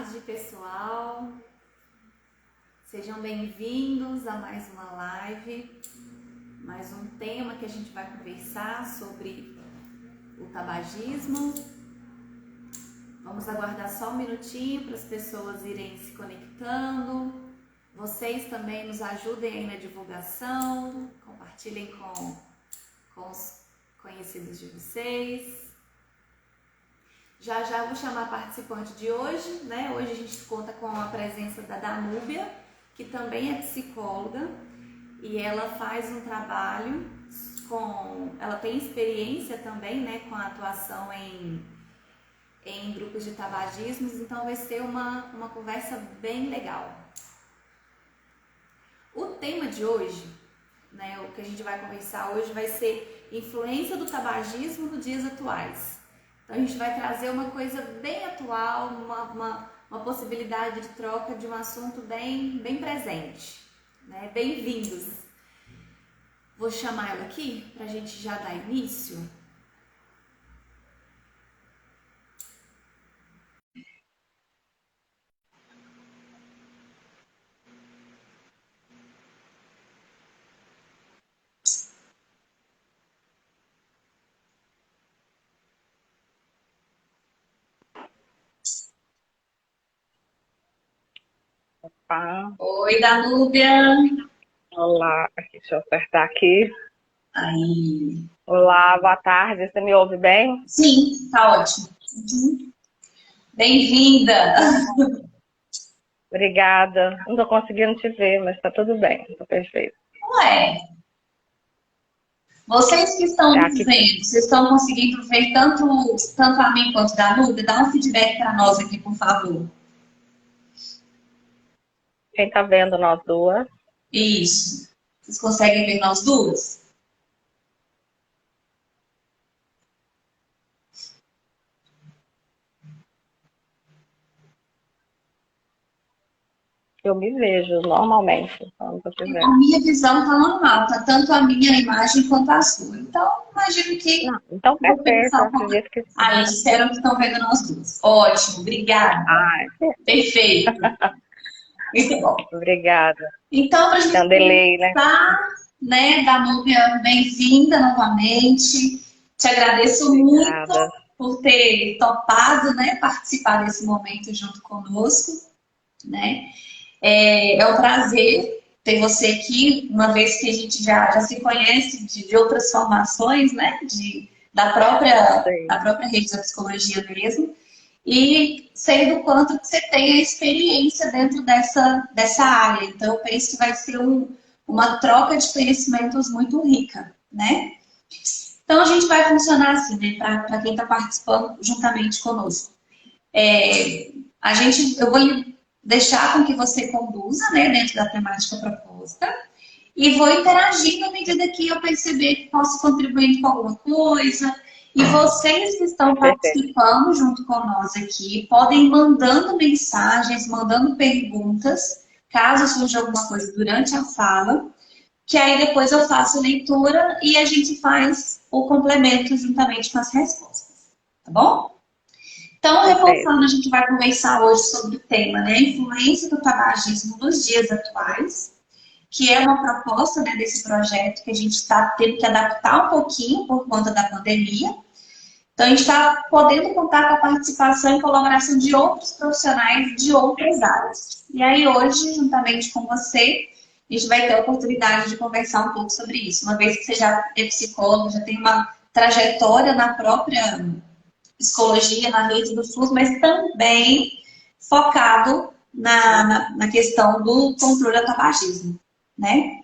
tarde, pessoal. Sejam bem-vindos a mais uma live, mais um tema que a gente vai conversar sobre o tabagismo. Vamos aguardar só um minutinho para as pessoas irem se conectando. Vocês também nos ajudem aí na divulgação, compartilhem com os conhecidos de vocês. Já já vou chamar a participante de hoje, né? Hoje a gente conta com a presença da Danúbia, que também é psicóloga, e ela faz um trabalho ela tem experiência também, né, com a atuação em grupos de tabagismos, então vai ser uma conversa bem legal. O tema de hoje, né, o que a gente vai conversar hoje vai ser influência do tabagismo nos dias atuais. Então a gente vai trazer uma coisa bem atual, uma possibilidade de troca de um assunto bem presente, né? Bem-vindos! Vou chamar ela aqui para a gente já dar início. Opa. Oi, Danúbia! Olá, deixa eu apertar aqui. Aí. Olá, boa tarde, você me ouve bem? Sim, tá ótimo. Bem-vinda! Obrigada. Não estou conseguindo te ver, mas está tudo bem, estou perfeito. Ué, vocês que estão nos Aqui, vendo, vocês estão conseguindo ver tanto a mim quanto a Danúbia? Dá um feedback para nós aqui, por favor. quem está vendo nós duas? Isso. Vocês conseguem ver nós duas? Eu me vejo normalmente, não estou te A vendo. minha visão tá normal, tá tanto a minha imagem quanto a sua. Então, imagino que Não, então vou perfeito, pensar eu um pouco. acredito que sim. Aí, disseram que estão vendo nós duas. Ótimo, obrigada. Ah, Perfeito. Muito bom. obrigada. Então, para a Tem gente um delay, né? começar, né, Danúbia, bem-vinda novamente. Te agradeço muito Obrigada. por ter topado, né, participar desse momento junto conosco, né? É um prazer ter você aqui, uma vez que a gente já se conhece de outras formações, né, da própria rede da psicologia mesmo, e sei do quanto que você tem a experiência dentro dessa área. Então, eu penso que vai ser uma troca de conhecimentos muito rica, né? Então, a gente vai funcionar assim, né, para quem está participando juntamente conosco. Eu vou deixar com que você conduza, né, dentro da temática proposta, e vou interagindo à medida que eu perceber que posso contribuir com alguma coisa. E vocês que estão Perfeito. participando junto com nós aqui, podem ir mandando mensagens, mandando perguntas, caso surja alguma coisa durante a fala, que aí depois eu faço a leitura e a gente faz o complemento juntamente com as respostas. Tá bom? Então, Perfeito. reforçando, a gente vai conversar hoje sobre o tema, né? Influência do tabagismo nos dias atuais, que é uma proposta, né, desse projeto que a gente está tendo que adaptar um pouquinho por conta da pandemia. Então, a gente está podendo contar com a participação e colaboração de outros profissionais de outras áreas. E aí, hoje, juntamente com você, a gente vai ter a oportunidade de conversar um pouco sobre isso. Uma vez que você já é psicólogo, já tem uma trajetória na própria psicologia, na rede do SUS, mas também focado na questão do controle do tabagismo, né?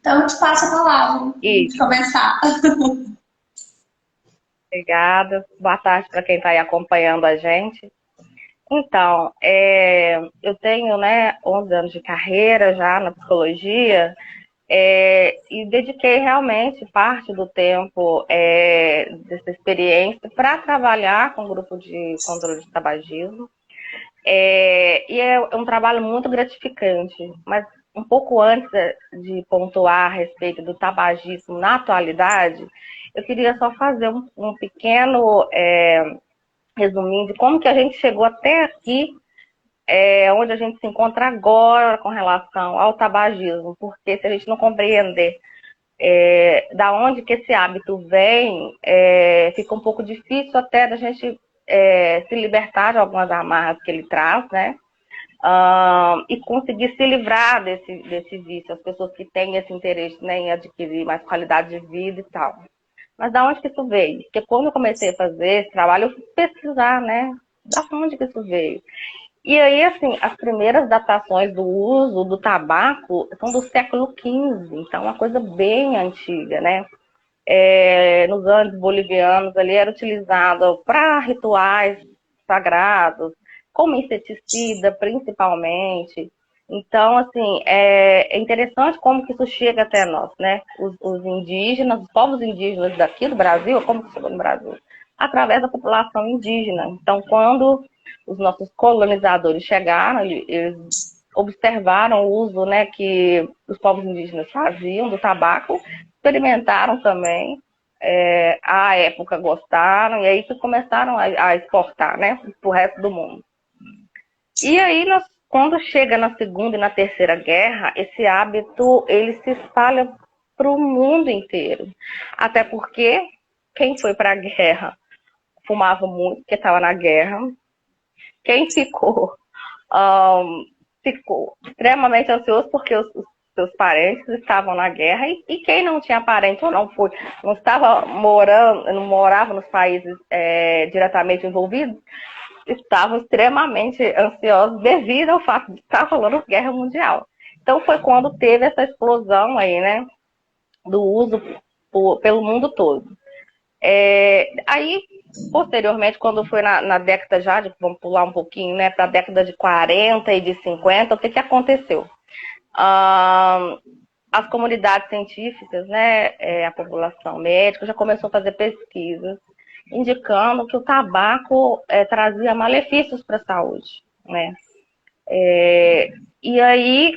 Então, eu te passo a palavra para a gente começar. Obrigada. Boa tarde para quem está aí acompanhando a gente. Então, eu tenho, né, 11 anos de carreira já na psicologia e dediquei realmente parte do tempo dessa experiência para trabalhar com o grupo de controle de tabagismo. E é um trabalho muito gratificante, mas um pouco antes de pontuar a respeito do tabagismo na atualidade, eu queria só fazer um pequeno resumindo de como que a gente chegou até aqui onde a gente se encontra agora com relação ao tabagismo, porque se a gente não compreender da onde que esse hábito vem, fica um pouco difícil até da gente se libertar de algumas amarras que ele traz, né? E conseguir se livrar desse vício, as pessoas que têm esse interesse, né, em adquirir mais qualidade de vida e tal. Mas da onde que isso veio? Porque quando eu comecei a fazer esse trabalho, eu fui pesquisar, né? Da onde que isso veio? E aí, assim, as primeiras datações do uso do tabaco são do século XV, então uma coisa bem antiga, né? Nos Andes bolivianos ali era utilizado para rituais sagrados, como inseticida principalmente. Então, assim, é interessante como que isso chega até nós, né? Os indígenas, os povos indígenas daqui do Brasil, como que chegou no Brasil? Através da população indígena. Então, quando os nossos colonizadores chegaram, eles observaram o uso, né, que os povos indígenas faziam do tabaco, experimentaram também, à época gostaram, e aí que começaram a exportar, né, para o resto do mundo. E aí, quando chega na Segunda e na Terceira Guerra, esse hábito, ele se espalha para o mundo inteiro. Até porque quem foi para a guerra fumava muito, porque estava na guerra. Quem ficou extremamente ansioso porque os seus parentes estavam na guerra e quem não tinha parente ou não estava morando, não morava nos países diretamente envolvidos, estavam extremamente ansiosos devido ao fato de estar rolando guerra mundial. Então foi quando teve essa explosão aí, né, do uso pelo mundo todo. Aí, posteriormente, quando foi na década vamos pular um pouquinho, né, para a década de 40 e de 50, o que aconteceu? As comunidades científicas, né, a população médica já começou a fazer pesquisas indicando que o tabaco trazia malefícios para a saúde, né? E aí,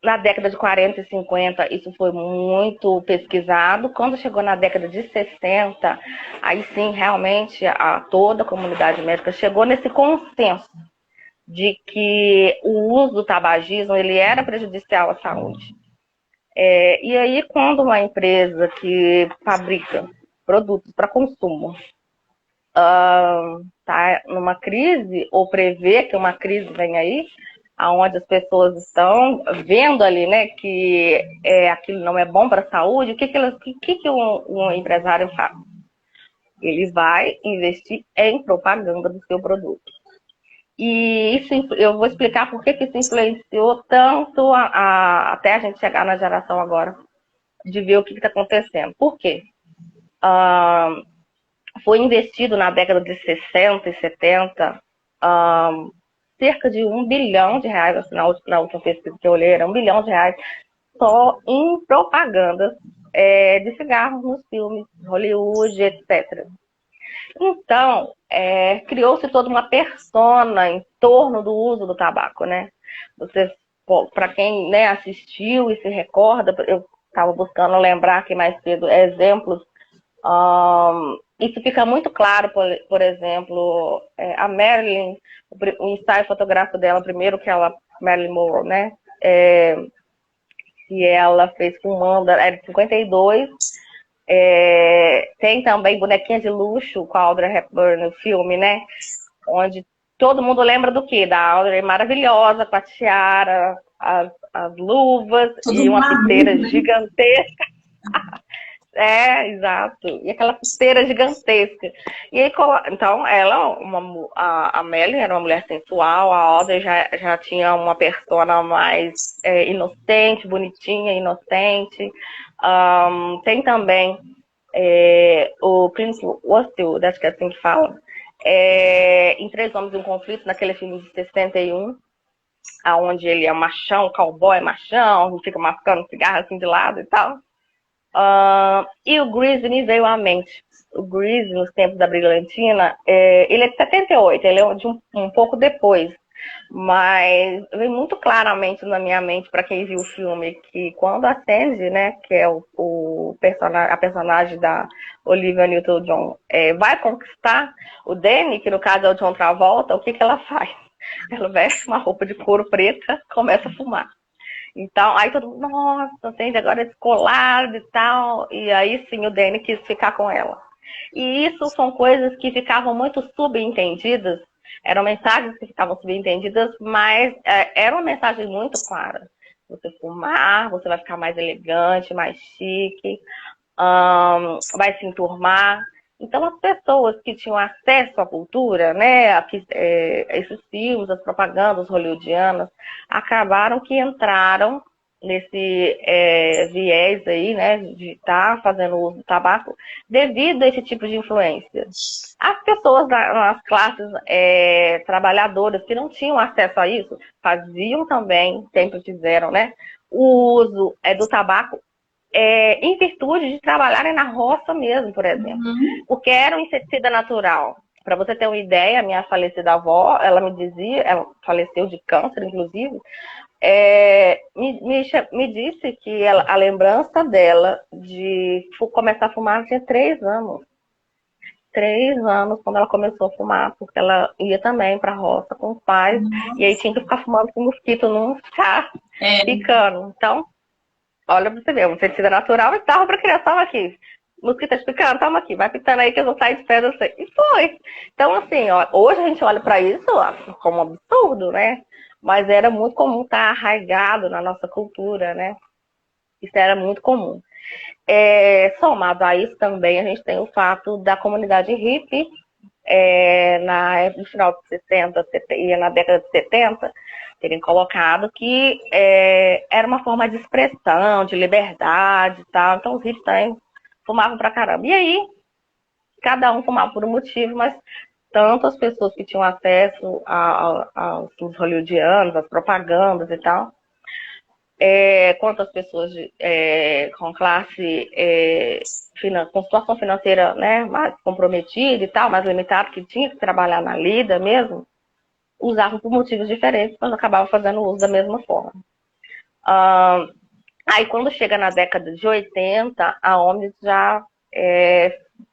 na década de 40 e 50, isso foi muito pesquisado. Quando chegou na década de 60, aí sim, realmente, toda a comunidade médica chegou nesse consenso de que o uso do tabagismo ele era prejudicial à saúde. E aí, quando uma empresa que fabrica produtos para consumo está numa crise, ou prevê que uma crise vem aí, aonde as pessoas estão vendo ali, né, que aquilo não é bom para a saúde, o que um empresário faz? Ele vai investir em propaganda do seu produto. E isso, eu vou explicar por que isso influenciou tanto até a gente chegar na geração agora, de ver o que está acontecendo. Por quê? Foi investido na década de 60 e 70 cerca de R$1 bilhão, assim, na última pesquisa que eu olhei, era R$1 bilhão só em propagandas de cigarros nos filmes, Hollywood, etc. Então, criou-se toda uma persona em torno do uso do tabaco, né? Para quem, né, assistiu e se recorda, eu estava buscando lembrar aqui mais cedo exemplos. Isso fica muito claro, por exemplo, a Marilyn, o ensaio fotográfico dela, primeiro que Marilyn Monroe, né? Que ela fez fumando, era de 52. Tem também Bonequinha de Luxo com a Audrey Hepburn no filme, né? Onde todo mundo lembra do quê? Da Audrey maravilhosa, com a tiara, as luvas e uma piteira gigantesca. Exato. E aquela piteira gigantesca. E aí, então, a Melly era uma mulher sensual, a Audrey já tinha uma persona mais inocente, bonitinha, inocente. Tem também o Clint Eastwood, acho que é assim que fala, em Três Homens e um Conflito, naquele filme de 61, onde ele é machão, cowboy machão, fica mascando cigarro assim de lado e tal. E o Grease me veio à mente. O Grease, nos tempos da Brilhantina, ele é de 78, ele é de um pouco depois. Mas veio muito claramente na minha mente, para quem viu o filme, que quando a Sandy, né, que é a personagem da Olivia Newton-John, vai conquistar o Danny, que no caso é o John Travolta, o que ela faz? Ela veste uma roupa de couro preta, começa a fumar. Então, aí todo mundo, nossa, entende, agora é descolado e tal. E aí sim o Danny quis ficar com ela. E isso são coisas que ficavam muito subentendidas, eram mensagens que ficavam subentendidas, mas era uma mensagem muito clara. Você fumar, você vai ficar mais elegante, mais chique, vai se enturmar. Então, as pessoas que tinham acesso à cultura, né, esses filmes, as propagandas hollywoodianas, acabaram que entraram nesse viés aí, né, de estar fazendo uso do tabaco devido a esse tipo de influência. As pessoas nas classes trabalhadoras que não tinham acesso a isso, faziam também, sempre fizeram, né, o uso do tabaco em virtude de trabalharem na roça mesmo, por exemplo. Porque era um inseticida natural. Para você ter uma ideia, a minha falecida avó, ela me dizia, ela faleceu de câncer, inclusive, me disse que a lembrança dela de começar a fumar tinha 3 anos. 3 anos quando ela começou a fumar, porque ela ia também para a roça com os pais, e aí tinha que ficar fumando com o mosquito, não ficar picando. Então, olha pra você ver, um inseticida natural e tava pra criança, toma aqui. Mosquito tá te picando, toma aqui, vai pitando aí que eu vou sair de pé de você. E foi. Então, assim, ó, hoje a gente olha pra isso como um absurdo, né? Mas era muito comum estar arraigado na nossa cultura, né? Isso era muito comum. Somado a isso também, a gente tem o fato da comunidade hippie, no final de 60 e na década de 70, terem colocado que era uma forma de expressão, de liberdade e tal. Então os hippies também fumavam pra caramba. E aí, cada um fumava por um motivo, mas tanto as pessoas que tinham acesso aos filmes hollywoodianos, às propagandas e tal, quanto as pessoas com classe, com situação financeira, né, mais comprometida e tal, mais limitada, que tinha que trabalhar na lida mesmo, usavam por motivos diferentes, mas acabavam fazendo uso da mesma forma. Aí quando chega na década de 80, a OMS já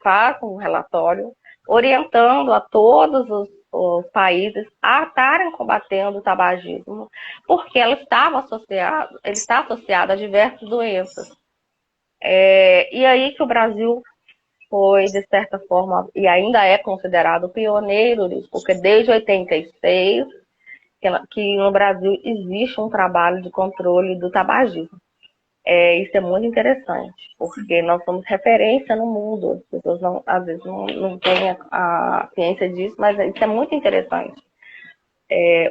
faz um relatório orientando a todos os países a estarem combatendo o tabagismo, porque ele está associado a diversas doenças. E aí que o Brasil foi, de certa forma, e ainda é considerado pioneiro nisso, porque desde 86 que no Brasil existe um trabalho de controle do tabagismo. Isso é muito interessante, porque nós somos referência no mundo. As pessoas às vezes não têm a ciência disso, mas isso é muito interessante.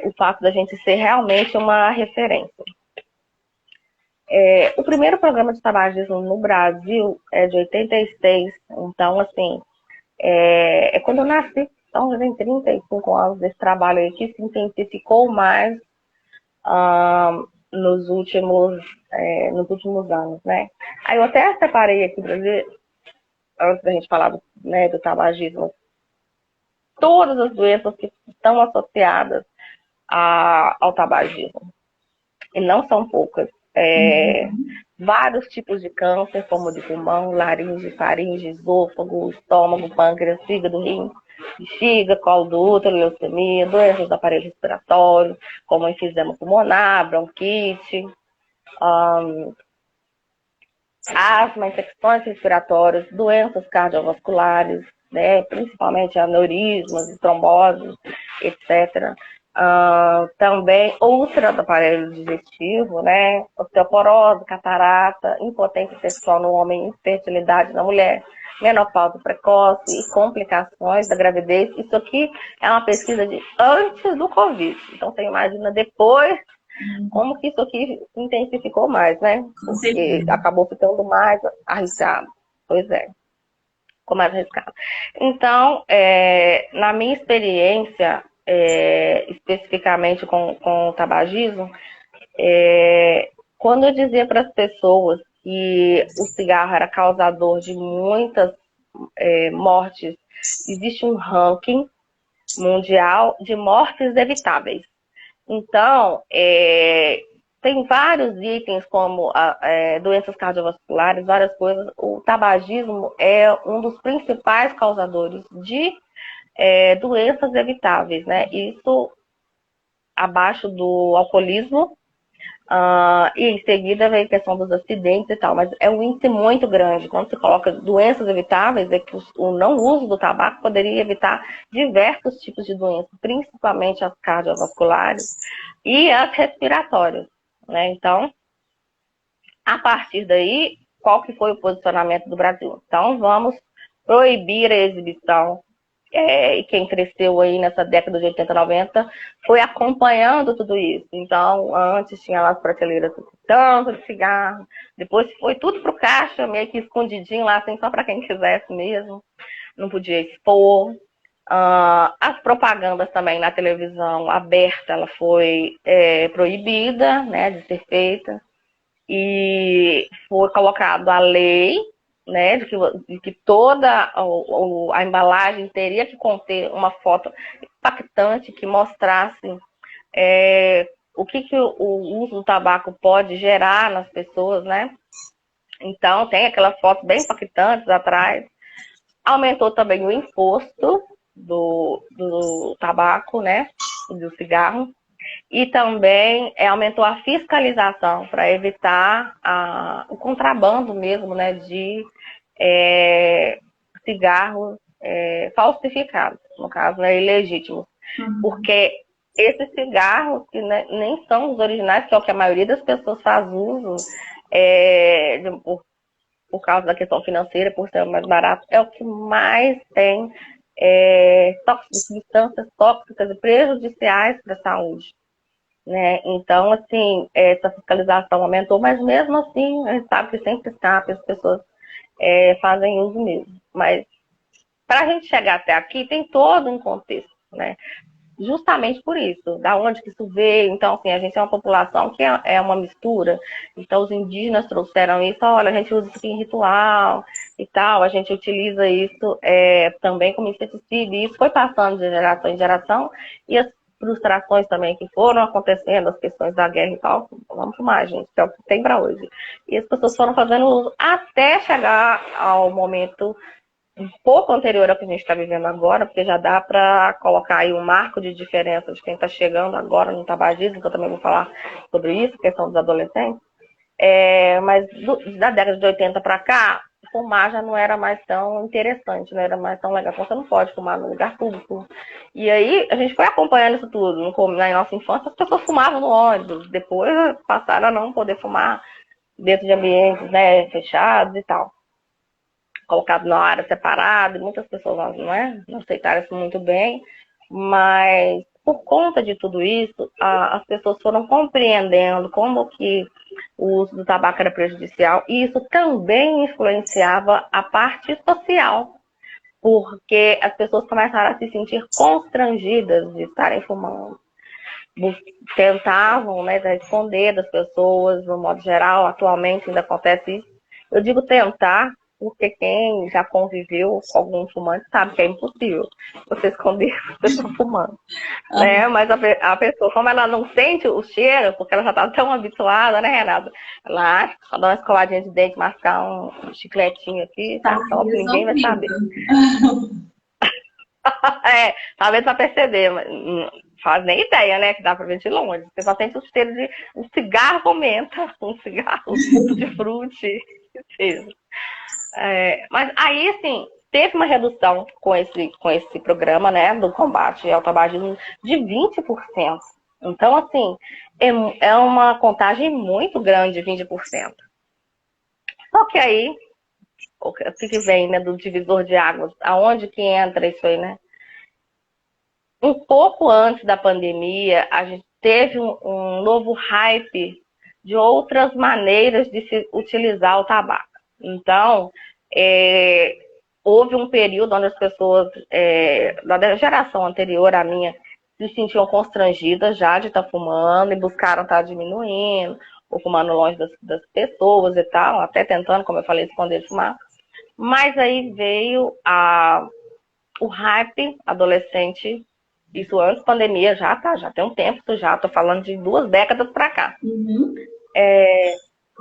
O fato da gente ser realmente uma referência. O primeiro programa de tabagismo no Brasil é de 86, então, assim, quando eu nasci, então já tem 35 anos desse trabalho aí que se intensificou mais nos últimos anos, né? Aí eu até separei aqui para ver, antes da gente falar do tabagismo, todas as doenças que estão associadas ao tabagismo. E não são poucas. Vários tipos de câncer, como de pulmão, laringe, faringe, esôfago, estômago, pâncreas, fígado, rim, bexiga, colo do útero, leucemia, doenças do aparelho respiratório, como enfisema pulmonar, bronquite, asma, infecções respiratórias, doenças cardiovasculares, né, principalmente aneurismas, tromboses, etc. Também úlcera do aparelho digestivo, né, osteoporose, catarata, impotência sexual no homem, infertilidade na mulher, menopausa precoce e complicações da gravidez. Isso aqui é uma pesquisa de antes do Covid. Então, você imagina depois como que isso aqui intensificou mais, né? Porque acabou ficando mais arriscado. Pois é, ficou mais arriscado. Então, na minha experiência, especificamente com o tabagismo, quando eu dizia para as pessoas que o cigarro era causador de muitas mortes, existe um ranking mundial de mortes evitáveis. Então, tem vários itens como doenças cardiovasculares, várias coisas. O tabagismo é um dos principais causadores de doenças evitáveis, né? Isso abaixo do alcoolismo, e em seguida vem a questão dos acidentes e tal, mas é um índice muito grande. Quando se coloca doenças evitáveis, é que o não uso do tabaco poderia evitar diversos tipos de doenças, principalmente as cardiovasculares e as respiratórias, né? Então, a partir daí, qual que foi o posicionamento do Brasil? Então, vamos proibir a exibição. E quem cresceu aí nessa década de 80, 90 foi acompanhando tudo isso. Então, antes tinha lá as prateleiras com tanto de cigarro, depois foi tudo pro caixa, meio que escondidinho lá, assim, só para quem quisesse mesmo. Não podia expor. As propagandas também na televisão aberta, ela foi proibida, né, de ser feita. E foi colocado a lei, né, de que toda a embalagem teria que conter uma foto impactante que mostrasse o que o uso do tabaco pode gerar nas pessoas, né? Então, tem aquelas fotos bem impactantes atrás. Aumentou também o imposto do tabaco, né, do cigarro. E também aumentou a fiscalização para evitar o contrabando mesmo, né, de cigarros falsificados, no caso, né, ilegítimos. Porque esses cigarros, que nem são os originais, que é o que a maioria das pessoas faz uso, por causa da questão financeira, por ser mais barato, é o que mais tem substâncias tóxicas e prejudiciais para a saúde. Né? Então, assim, essa fiscalização aumentou, mas mesmo assim, a gente sabe que sempre escapa, as pessoas fazem uso mesmo. Mas para a gente chegar até aqui, tem todo um contexto, né? Justamente por isso, da onde que isso veio. Então, assim, a gente é uma população que é uma mistura. Então, os indígenas trouxeram isso, olha, a gente usa isso aqui em ritual e tal, a gente utiliza isso também como inseticida, e isso foi passando de geração em geração, e as frustrações também que foram acontecendo, as questões da guerra e tal, vamos fumar, gente, que é o que tem para hoje. E as pessoas foram fazendo uso até chegar ao momento um pouco anterior ao que a gente está vivendo agora, porque já dá para colocar aí um marco de diferença de quem está chegando agora no tabagismo, que eu também vou falar sobre isso, questão dos adolescentes. Mas da década de 80 para cá, fumar já não era mais tão interessante, não era mais tão legal. Então, você não pode fumar no lugar público. E aí, a gente foi acompanhando isso tudo. Na nossa infância, as pessoas fumavam no ônibus, depois passaram a não poder fumar dentro de ambientes, né, fechados e tal, colocado na área separada, e muitas pessoas não aceitaram isso muito bem, mas por conta de tudo isso, as pessoas foram compreendendo como que o uso do tabaco era prejudicial, e isso também influenciava a parte social, porque as pessoas começaram a se sentir constrangidas de estarem fumando. Tentavam, né, esconder das pessoas, no modo geral, atualmente ainda acontece isso. Eu digo tentar, porque quem já conviveu com algum fumante sabe que é impossível você esconder que você está fumando. Né? Mas a pessoa, como ela não sente o cheiro, porque ela já está tão habituada, né, Renata? Ela só dá uma escovadinha de dente, mascar um chicletinho aqui, tá? Então ninguém vai saber. Talvez para perceber, mas não faz nem ideia, né? Que dá para ver de longe. Você só sente o cheiro de um cigarro com menta, um cigarro de frute, seja. Mas aí, assim, teve uma redução com esse programa, né, do combate ao tabagismo de 20%. Então, assim, é uma contagem muito grande, 20%. Só que aí, o que vem, né, do divisor de águas? Aonde que entra isso aí, né? Um pouco antes da pandemia, a gente teve um novo hype de outras maneiras de se utilizar o tabaco. Então, houve um período onde as pessoas, da geração anterior à minha, se sentiam constrangidas já de estar fumando e buscaram estar diminuindo, ou fumando longe das pessoas e tal, até tentando, como eu falei, esconder de fumar. Mas aí veio o hype adolescente, isso antes da pandemia, já tem um tempo, tô falando de 2 décadas para cá.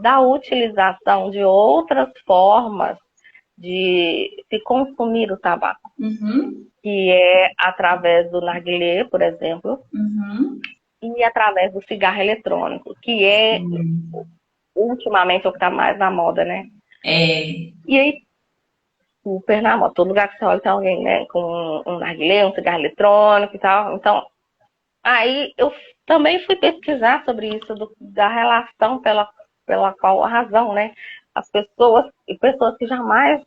Da utilização de outras formas de se consumir o tabaco, que é através do narguilé, por exemplo, e através do cigarro eletrônico, que é ultimamente o que está mais na moda, né? É. E aí, super na moda. Todo lugar que você olha tem alguém, né? Com um narguilé, um cigarro eletrônico e tal. Então, aí eu também fui pesquisar sobre isso, da relação pela qual a razão, né? As pessoas, e pessoas que jamais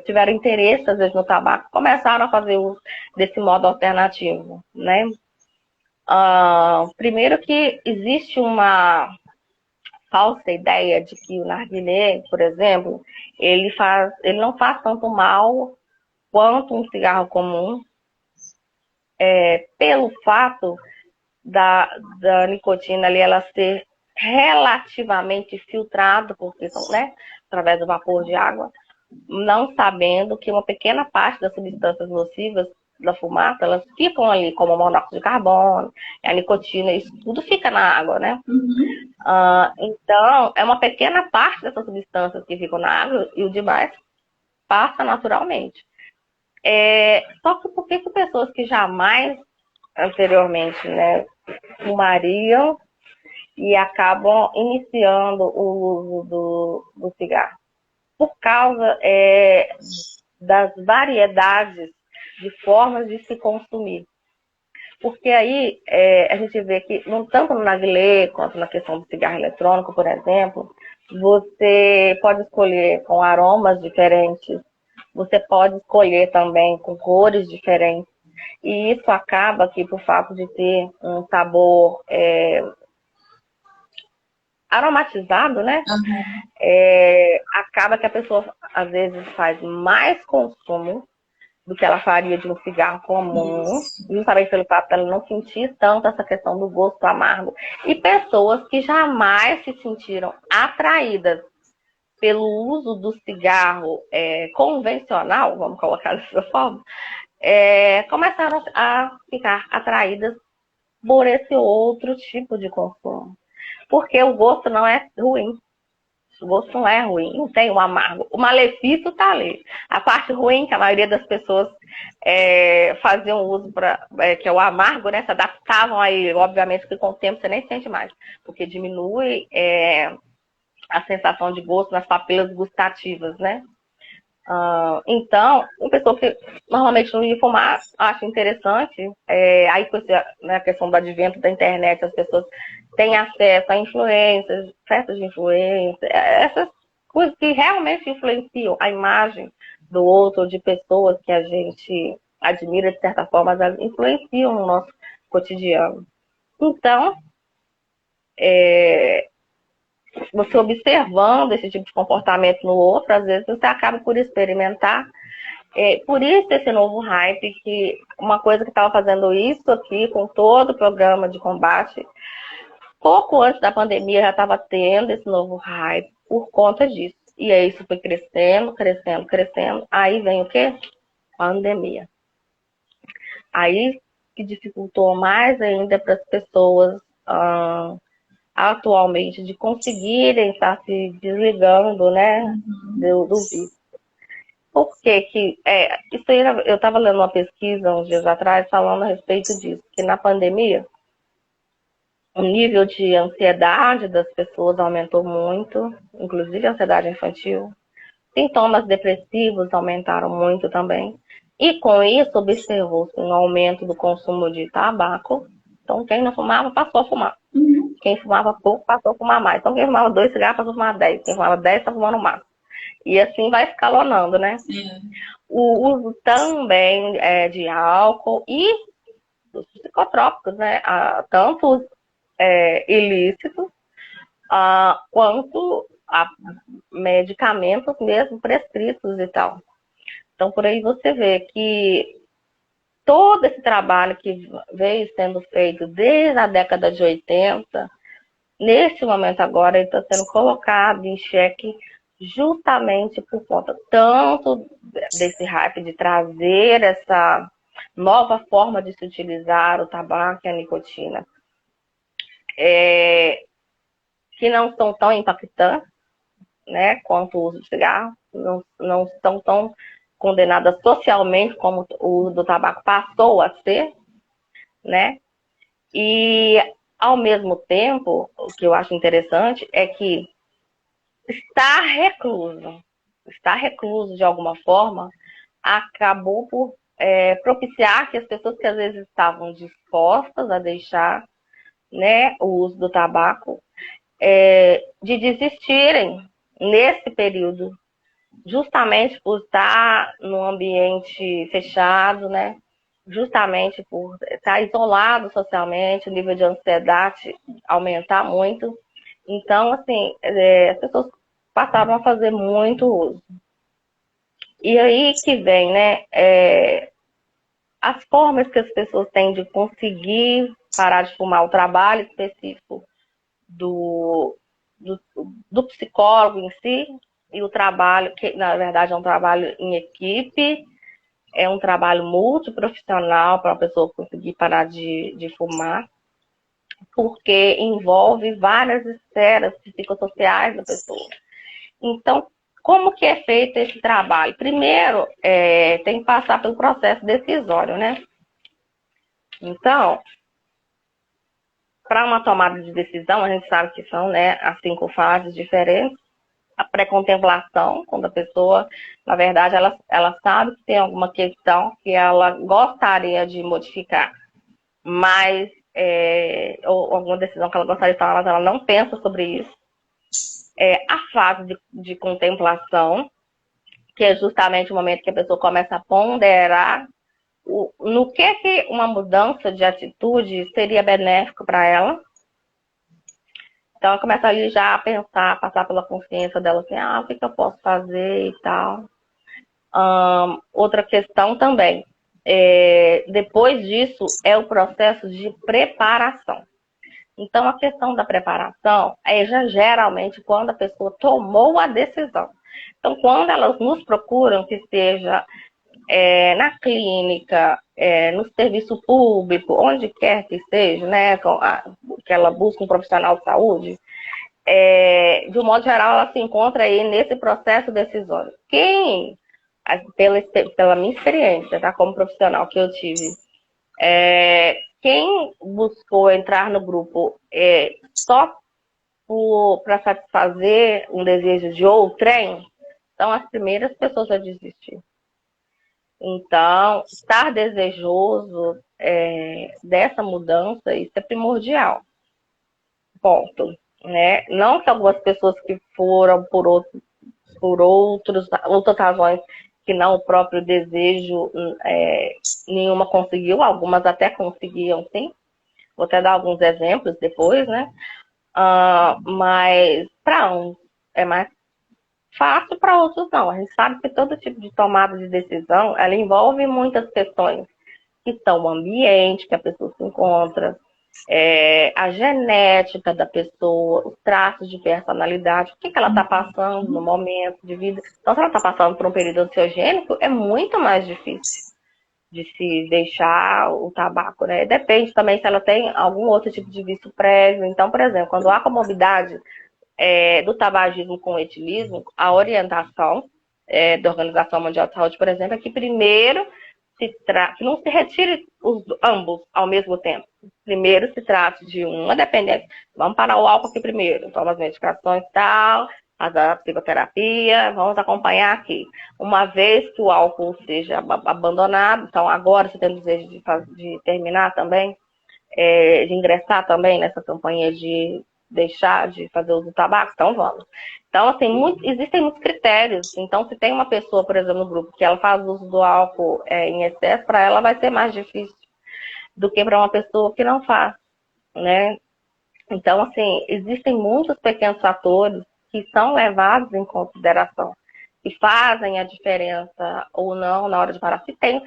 tiveram interesse, às vezes, no tabaco, começaram a fazer uso desse modo alternativo, né? Primeiro que existe uma falsa ideia de que o narguilé, por exemplo, ele não faz tanto mal quanto um cigarro comum, pelo fato da nicotina ali ela ser relativamente filtrada, porque são, né, através do vapor de água, não sabendo que uma pequena parte das substâncias nocivas da fumaça, elas ficam ali, como o monóxido de carbono, a nicotina, isso tudo fica na água, né? Uhum. Então, é uma pequena parte dessas substâncias que ficam na água e o demais passa naturalmente. Só que por que pessoas que jamais anteriormente, né, fumariam e acabam iniciando o uso do cigarro? Por causa das variedades de formas de se consumir. Porque aí a gente vê que, tanto no narguilé quanto na questão do cigarro eletrônico, por exemplo, você pode escolher com aromas diferentes, você pode escolher também com cores diferentes. E isso acaba que, por fato de ter um sabor aromatizado, né? Uhum. Acaba que a pessoa, às vezes, faz mais consumo do que ela faria de um cigarro comum, Isso. justamente pelo fato dela não sentir tanto essa questão do gosto amargo. E pessoas que jamais se sentiram atraídas pelo uso do cigarro convencional, vamos colocar dessa forma, começaram a ficar atraídas por esse outro tipo de consumo. Porque o gosto não é ruim. O gosto não é ruim, não tem o amargo. O malefício está ali. A parte ruim, que a maioria das pessoas faziam uso que é o amargo, né? Se adaptavam aí, obviamente que com o tempo você nem sente mais, porque diminui a sensação de gosto nas papilas gustativas, né? Então, uma pessoa que normalmente não ia fumar, acha interessante. Aí, com a questão do advento da internet, as pessoas têm acesso a influências, festas de influência, essas coisas que realmente influenciam a imagem do outro, de pessoas que a gente admira de certa forma, elas influenciam no nosso cotidiano. Então, você observando esse tipo de comportamento no outro, às vezes você acaba por experimentar. Por isso esse novo hype, que uma coisa que estava fazendo isso aqui com todo o programa de combate, pouco antes da pandemia já estava tendo esse novo hype por conta disso. E aí isso foi crescendo, crescendo, crescendo. Aí vem o quê? Pandemia. Aí que dificultou mais ainda para as pessoas atualmente de conseguirem estar se desligando, né, do vício. Por que que... isso aí, eu estava lendo uma pesquisa uns dias atrás falando a respeito disso, que na pandemia o nível de ansiedade das pessoas aumentou muito, inclusive a ansiedade infantil. Sintomas depressivos aumentaram muito também. E com isso observou-se um aumento do consumo de tabaco. Então quem não fumava passou a fumar. Uhum. Quem fumava pouco passou a fumar mais. Então quem fumava 2 cigarros passou a fumar 10. Quem fumava 10 está fumando mais. E assim vai escalonando, né? O uso também de álcool e dos psicotrópicos, né? Tanto os ilícitos quanto a medicamentos mesmo prescritos e tal. Então, por aí você vê que todo esse trabalho que veio sendo feito desde a década de 80, nesse momento agora, ele está sendo colocado em xeque justamente por conta tanto desse hype de trazer essa nova forma de se utilizar o tabaco e a nicotina, que não são tão impactantes, né, quanto o uso do cigarro, não estão tão condenadas socialmente como o uso do tabaco passou a ser, né? E ao mesmo tempo, o que eu acho interessante é que estar recluso de alguma forma, acabou por propiciar que as pessoas que às vezes estavam dispostas a deixar, né, o uso do tabaco, de desistirem nesse período, justamente por estar num ambiente fechado, né? Justamente por estar isolado socialmente, o nível de ansiedade aumentar muito. Então, assim, as pessoas passaram a fazer muito uso. E aí que vem, né, as formas que as pessoas têm de conseguir parar de fumar, o trabalho específico do, do, do psicólogo em si, e o trabalho, que na verdade é um trabalho em equipe, é um trabalho multiprofissional para a pessoa conseguir parar de fumar, porque envolve várias esferas psicossociais da pessoa. Então, como que é feito esse trabalho? Primeiro, tem que passar pelo processo decisório, né? Então, para uma tomada de decisão, a gente sabe que são, né, as 5 fases diferentes. A pré-contemplação, quando a pessoa, na verdade, ela sabe que tem alguma questão que ela gostaria de modificar, mas ou alguma decisão que ela gostaria de tomar, mas ela não pensa sobre isso. A fase de contemplação, que é justamente o momento que a pessoa começa a ponderar no que uma mudança de atitude seria benéfico para ela. Então, ela começa ali já a pensar, passar pela consciência dela, assim, o que eu posso fazer e tal. Outra questão também, depois disso, é o processo de preparação. Então, a questão da preparação é já geralmente quando a pessoa tomou a decisão. Então, quando elas nos procuram, que seja na clínica, no serviço público, onde quer que seja, né, que ela busca um profissional de saúde, de um modo geral, ela se encontra aí nesse processo decisório. Pela minha experiência, tá, como profissional que eu tive, quem buscou entrar no grupo só para satisfazer um desejo de outrem, são as primeiras pessoas a desistir. Então, estar desejoso dessa mudança, isso é primordial. Ponto. Né? Não que algumas pessoas que foram por outras razões que não o próprio desejo nenhuma conseguiu, algumas até conseguiam, sim. Vou até dar alguns exemplos depois, né? Mas para uns é mais fácil, para outros não. A gente sabe que todo tipo de tomada de decisão, ela envolve muitas questões, que são o ambiente que a pessoa se encontra, a genética da pessoa, os traços de personalidade, o que ela está passando no momento de vida. Então, se ela está passando por um período ansiogênico, é muito mais difícil de se deixar o tabaco, né? Depende também se ela tem algum outro tipo de vício prévio. Então, por exemplo, quando há comorbidade do tabagismo com o etilismo, a orientação da Organização Mundial de Saúde, por exemplo, é que primeiro que não se retire ambos ao mesmo tempo. Primeiro se trata de uma dependência. Vamos parar o álcool aqui primeiro, toma as medicações e tal, faz a psicoterapia, vamos acompanhar aqui. Uma vez que o álcool seja abandonado, então agora você tem o desejo de terminar também, de ingressar também nessa campanha de deixar de fazer uso do tabaco, então vamos. Então, assim, existem muitos critérios. Então, se tem uma pessoa, por exemplo, no grupo, que ela faz uso do álcool em excesso, para ela vai ser mais difícil do que para uma pessoa que não faz, né? Então, assim, existem muitos pequenos fatores que são levados em consideração e fazem a diferença ou não na hora de parar. Se tem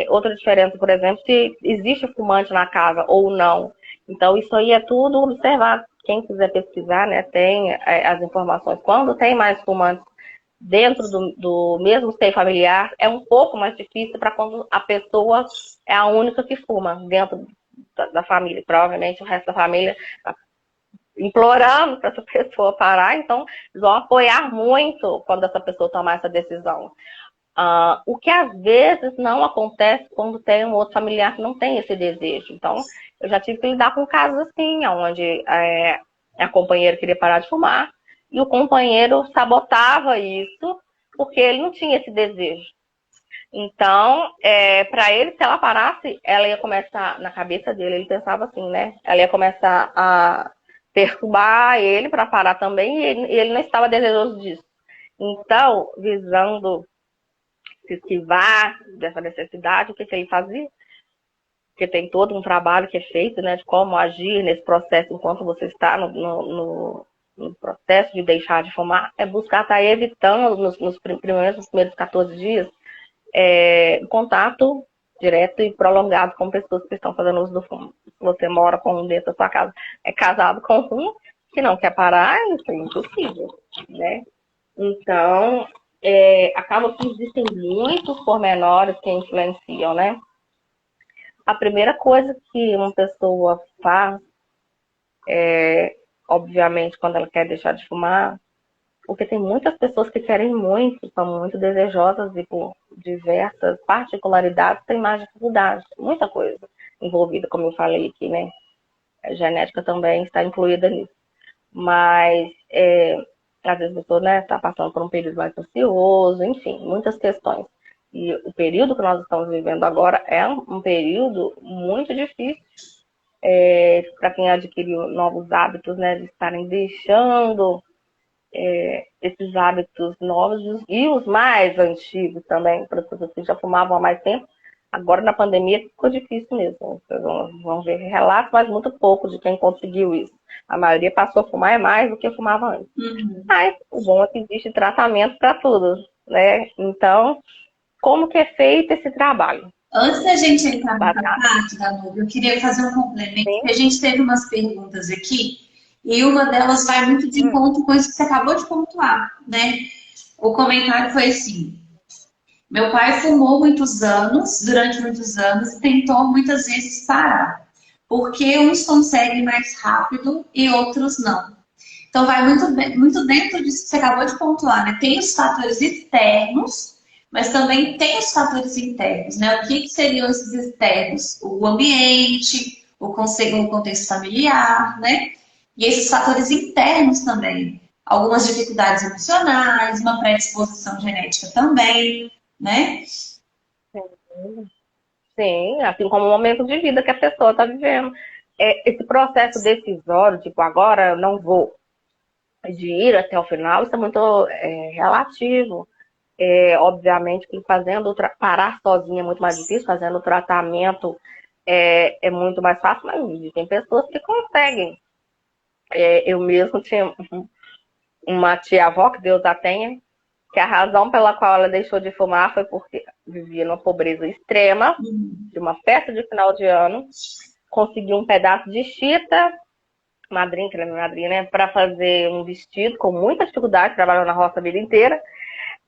outra diferença, por exemplo, se existe fumante na casa ou não. Então, isso aí é tudo observado. Quem quiser pesquisar, né, tem as informações. Quando tem mais fumantes dentro do mesmo seio familiar, é um pouco mais difícil para quando a pessoa é a única que fuma dentro da família. Provavelmente o resto da família está implorando para essa pessoa parar, então eles vão apoiar muito quando essa pessoa tomar essa decisão. O que às vezes não acontece quando tem um outro familiar que não tem esse desejo. Então, eu já tive que lidar com casos assim, onde a companheira queria parar de fumar e o companheiro sabotava isso porque ele não tinha esse desejo. Então, para ele, se ela parasse, ela ia começar, na cabeça dele, ele pensava assim, né? Ela ia começar a perturbar ele para parar também e ele não estava desejoso disso. Então, visando se esquivar dessa necessidade, o que ele fazia? Porque tem todo um trabalho que é feito, né, de como agir nesse processo enquanto você está no processo de deixar de fumar, é buscar estar evitando nos primeiros 14 dias contato direto e prolongado com pessoas que estão fazendo uso do fumo. Se você mora com um dentro da sua casa, é casado com um, que não quer parar, isso é impossível, né? Então, acaba que existem muitos pormenores que influenciam, né? A primeira coisa que uma pessoa faz, obviamente, quando ela quer deixar de fumar, porque tem muitas pessoas que querem muito, são muito desejosas e por diversas particularidades têm mais dificuldade. Muita coisa envolvida, como eu falei aqui, né? A genética também está incluída nisso. Mas, às vezes a pessoa, né, está passando por um período mais ansioso, enfim, muitas questões. E o período que nós estamos vivendo agora é um período muito difícil para quem adquiriu novos hábitos, né, de estarem deixando esses hábitos novos e os mais antigos também, para as pessoas que já fumavam há mais tempo. Agora, na pandemia, ficou difícil mesmo. Vocês vão ver relatos, mas muito pouco de quem conseguiu isso. A maioria passou a fumar mais do que fumava antes. Mas o bom é que existe tratamento para tudo, né? Então, como que é feito esse trabalho? Antes da gente entrar nessa parte, Danúbio, eu queria fazer um complemento, porque a gente teve umas perguntas aqui, e uma delas vai muito de encontro com isso que você acabou de pontuar, né? O comentário foi assim: meu pai fumou durante muitos anos, e tentou muitas vezes parar, porque uns conseguem mais rápido e outros não. Então, vai muito dentro disso que você acabou de pontuar, né? Tem os fatores externos, mas também tem os fatores internos, né? O que seriam esses externos? O ambiente, o contexto familiar, né? E esses fatores internos também. Algumas dificuldades emocionais, uma predisposição genética também, né? Sim, assim como o momento de vida que a pessoa está vivendo. Esse processo decisório, tipo, agora eu não vou, de ir até o final, isso é muito relativo. Obviamente que parar sozinha é muito mais difícil, fazendo o tratamento é muito mais fácil, mas existem pessoas que conseguem. Eu mesmo tinha uma tia-avó, que Deus a tenha, que a razão pela qual ela deixou de fumar foi porque vivia numa pobreza extrema, de uma festa de final de ano, conseguiu um pedaço de chita, madrinha, que era minha madrinha, né, para fazer um vestido com muita dificuldade, trabalhou na roça a vida inteira.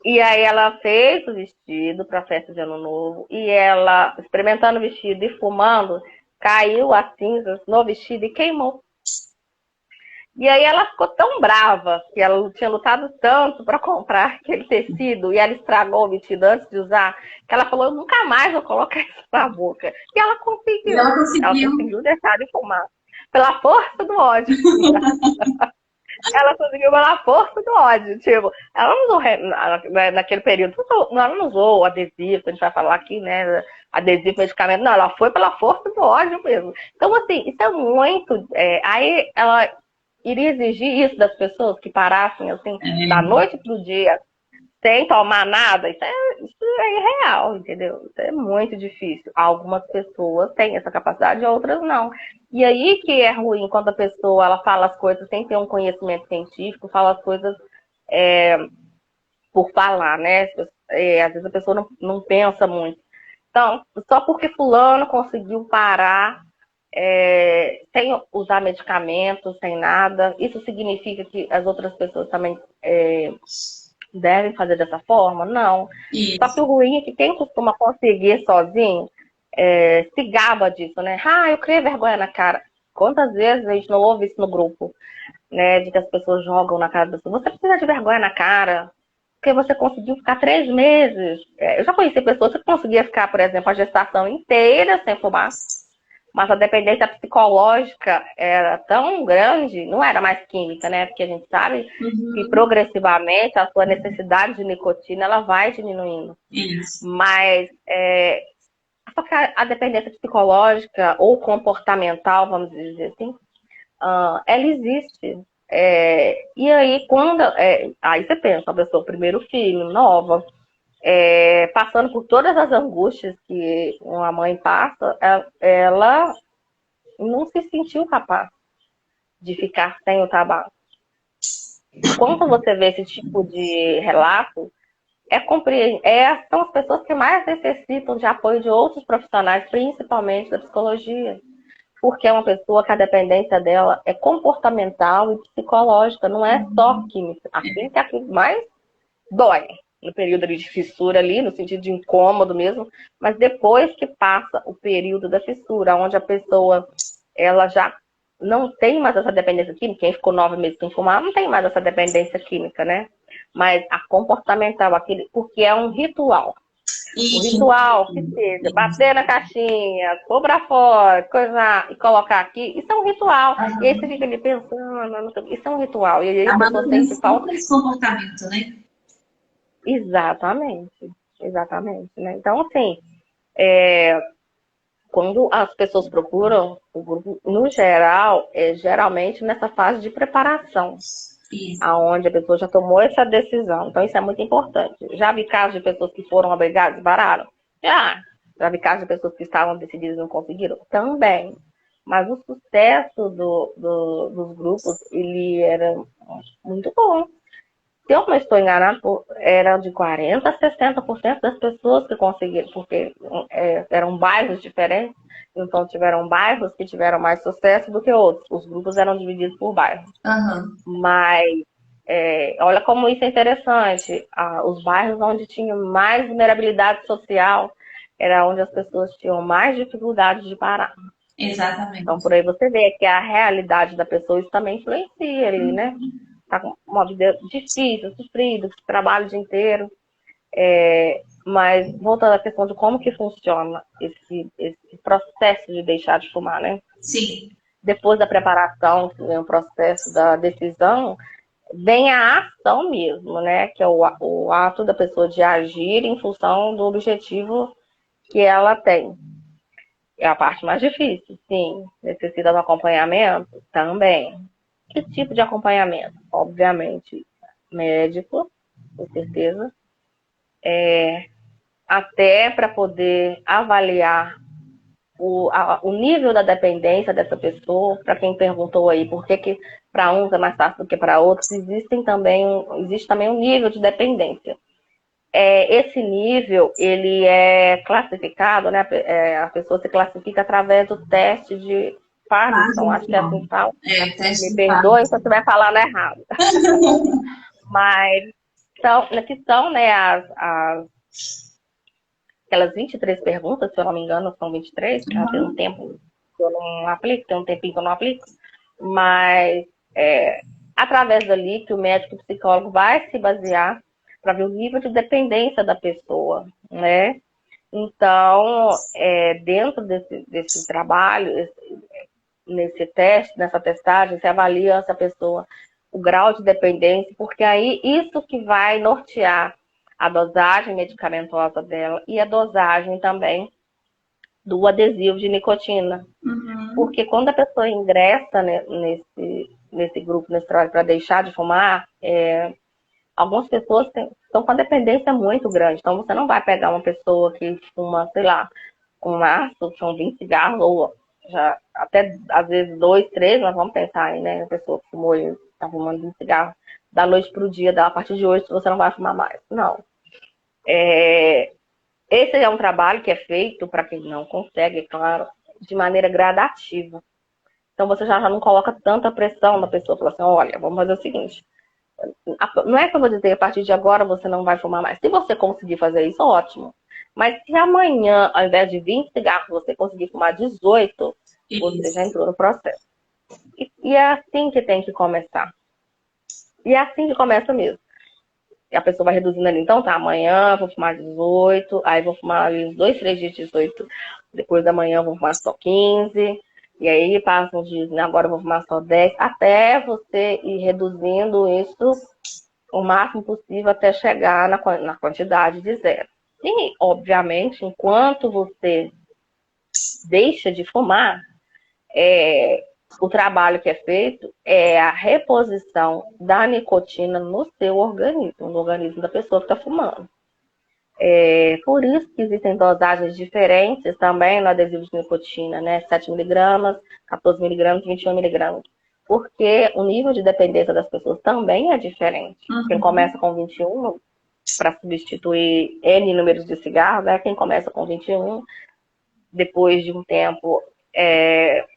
E aí ela fez o vestido para a festa de Ano Novo e ela, experimentando o vestido e fumando, caiu as cinzas no vestido e queimou. E aí ela ficou tão brava, que ela tinha lutado tanto para comprar aquele tecido e ela estragou o vestido antes de usar, que ela falou, eu nunca mais vou colocar isso na boca. E ela conseguiu. Ela conseguiu deixar de fumar. Pela força do ódio. Ela conseguiu pela força do ódio. Tipo, ela não usou, naquele período, ela não usou o adesivo, que a gente vai falar aqui, né? Adesivo, medicamento. Não, ela foi pela força do ódio mesmo. Então, assim, isso é muito. Aí ela iria exigir isso das pessoas que parassem, assim, da noite pro dia, sem tomar nada. Isso é irreal, entendeu? Isso é muito difícil. Algumas pessoas têm essa capacidade, outras não. E aí que é ruim quando a pessoa ela fala as coisas sem ter um conhecimento científico, fala as coisas por falar, né? Às vezes a pessoa não pensa muito. Então, só porque fulano conseguiu parar sem usar medicamentos, sem nada, isso significa que as outras pessoas também devem fazer dessa forma? Não. Isso. Só que o ruim é que quem costuma conseguir sozinho se gaba disso, né? Eu criei vergonha na cara. Quantas vezes a gente não ouve isso no grupo, né? De que as pessoas jogam na cara das pessoas. Você precisa de vergonha na cara. porque você conseguiu ficar 3 meses. Eu já conheci pessoas que conseguiam ficar, por exemplo, a gestação inteira sem fumar, mas a dependência psicológica era tão grande, não era mais química, né? Porque a gente sabe que progressivamente a sua necessidade de nicotina ela vai diminuindo. Isso. Mas só que a dependência psicológica ou comportamental, vamos dizer assim, ela existe. E aí, quando. Aí você pensa, a pessoa, primeiro filho, nova, passando por todas as angústias que uma mãe passa, ela não se sentiu capaz de ficar sem o tabaco. Quando você vê esse tipo de relato, são as pessoas que mais necessitam de apoio de outros profissionais, principalmente da psicologia. Porque é uma pessoa que a dependência dela é comportamental e psicológica, não é só química. A química é a que mais dói no período ali de fissura ali, no sentido de incômodo mesmo, mas depois que passa o período da fissura, onde a pessoa ela já não tem mais essa dependência química, quem ficou 9 meses sem fumar não tem mais essa dependência química, né? Mas a comportamental, porque é um ritual. O ritual que seja bater na caixinha, pôr pra fora, coisa, e colocar aqui, isso é um ritual. E aí você fica ali pensando, isso é um ritual. E aí A a pessoa sente manutenção falta. desse comportamento, né? Exatamente, exatamente, né? Então, assim, quando as pessoas procuram o grupo, no geral, geralmente nessa fase de preparação, Isso. aonde a pessoa já tomou essa decisão. Então, isso é muito importante. Já vi casos de pessoas que foram obrigadas e pararam? Já vi casos de pessoas que estavam decididas e não conseguiram? Também. Mas o sucesso dos grupos, ele era muito bom. Se eu não estou enganada, era de 40% a 60% das pessoas que conseguiram, porque eram bairros diferentes, então tiveram bairros que tiveram mais sucesso do que outros. Os grupos eram divididos por bairros. Mas olha como isso é interessante. Os bairros onde tinha mais vulnerabilidade social era onde as pessoas tinham mais dificuldade de parar. Exatamente. Então, por aí você vê que a realidade da pessoa isso também influencia ali, né? Tá com uma vida difícil, sofrida, que trabalha o dia inteiro. Mas, voltando à questão de como que funciona esse processo de deixar de fumar, né? Sim. Depois da preparação, que vem o processo da decisão, vem a ação mesmo, né? Que é o ato da pessoa de agir em função do objetivo que ela tem. É a parte mais difícil, sim. Necessita de acompanhamento? Também. Que tipo de acompanhamento? Obviamente, médico, com certeza. Até para poder avaliar o nível da dependência dessa pessoa, para quem perguntou aí por que para uns é mais fácil do que para outros, existe também um nível de dependência. Esse nível, ele é classificado, né? A pessoa se classifica através do teste de Parkinson, acho que é assim que fala. Teste Me de perdoe se eu estiver falando errado. Mas que são, né, aquelas 23 perguntas, se eu não me engano, são 23, tem um tempo que eu não aplico, tem um tempinho que eu não aplico, mas através dali que o médico e o psicólogo vai se basear para ver o nível de dependência da pessoa, né? Então, dentro desse trabalho, nesse teste, nessa testagem, se avalia essa pessoa, o grau de dependência, porque aí isso que vai nortear a dosagem medicamentosa dela e a dosagem também do adesivo de nicotina. Porque quando a pessoa ingressa nesse grupo, nesse trabalho para deixar de fumar, algumas pessoas estão com a dependência muito grande. Então, você não vai pegar uma pessoa que fuma, sei lá, um maço, são 20 cigarros, ou já até às vezes 2, 3, nós vamos pensar aí, né? A pessoa que fumou e está fumando 20 cigarros da noite para o dia, a partir de hoje você não vai fumar mais. Não. Esse é um trabalho que é feito, para quem não consegue, é claro, de maneira gradativa. Então você já não coloca tanta pressão na pessoa, fala assim, olha, vamos fazer o seguinte, não é que eu vou dizer, a partir de agora você não vai fumar mais. Se você conseguir fazer isso, ótimo. Mas se amanhã, ao invés de 20 cigarros, você conseguir fumar 18, você já entrou no processo. E é assim que tem que começar. E é assim que começa mesmo. E a pessoa vai reduzindo ali. Então, tá, amanhã vou fumar 18, aí vou fumar ali uns 2, 3 dias de 18. Depois da manhã vou fumar só 15. E aí passam uns dias, né, agora eu vou fumar só 10. Até você ir reduzindo isso o máximo possível até chegar na quantidade de zero. E, obviamente, enquanto você deixa de fumar, o trabalho que é feito é a reposição da nicotina no seu organismo, no organismo da pessoa que está fumando. Por isso que existem dosagens diferentes também no adesivo de nicotina, né? 7 miligramas, 14 miligramas, 21 miligramas. Porque o nível de dependência das pessoas também é diferente. Quem começa com 21 para substituir N números de cigarro, né? Quem começa com 21, depois de um tempo,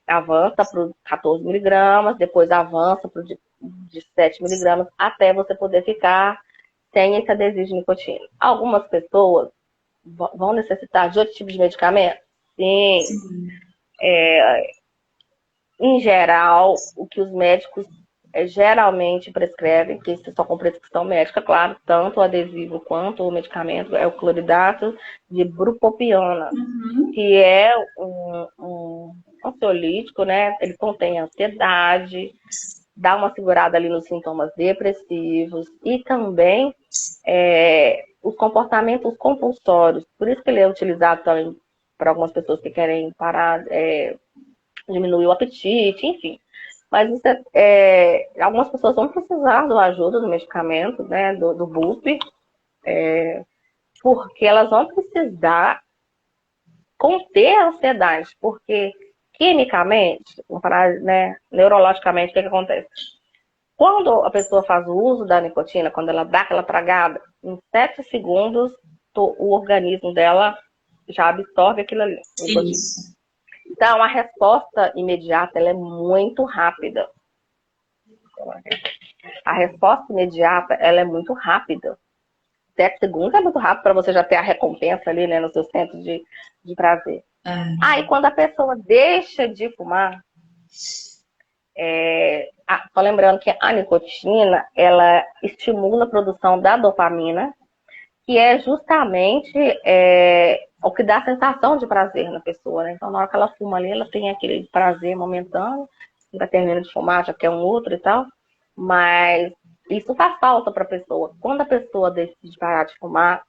avança para os 14 miligramas, depois avança para de 7 miligramas, até você poder ficar sem esse adesivo de nicotina. Algumas pessoas vão necessitar de outro tipo de medicamento? Sim. Em geral, o que os médicos geralmente prescrevem, que isso só com prescrição médica, claro, tanto o adesivo quanto o medicamento, é o cloridato de bupropiona, que é um ansiolítico, né? Ele contém ansiedade, dá uma segurada ali nos sintomas depressivos e também os comportamentos compulsórios. Por isso que ele é utilizado também para algumas pessoas que querem parar, diminuir o apetite, enfim. Mas isso algumas pessoas vão precisar da ajuda do medicamento, né, do BUP, porque elas vão precisar conter a ansiedade, porque quimicamente, né, neurologicamente, o que acontece? Quando a pessoa faz o uso da nicotina, quando ela dá aquela tragada, em 7 segundos o organismo dela já absorve aquilo ali. Isso. Então, a resposta imediata ela é muito rápida. A resposta imediata ela é muito rápida. 7 segundos é muito rápido para você já ter a recompensa ali, né, no seu centro de prazer. Aí, quando a pessoa deixa de fumar, só lembrando que a nicotina, ela estimula a produção da dopamina, que é justamente o que dá a sensação de prazer na pessoa, né? Então, na hora que ela fuma ali, ela tem aquele prazer momentâneo, ainda termina de fumar, já quer um outro e tal, mas isso faz falta para a pessoa. Quando a pessoa decide parar de fumar,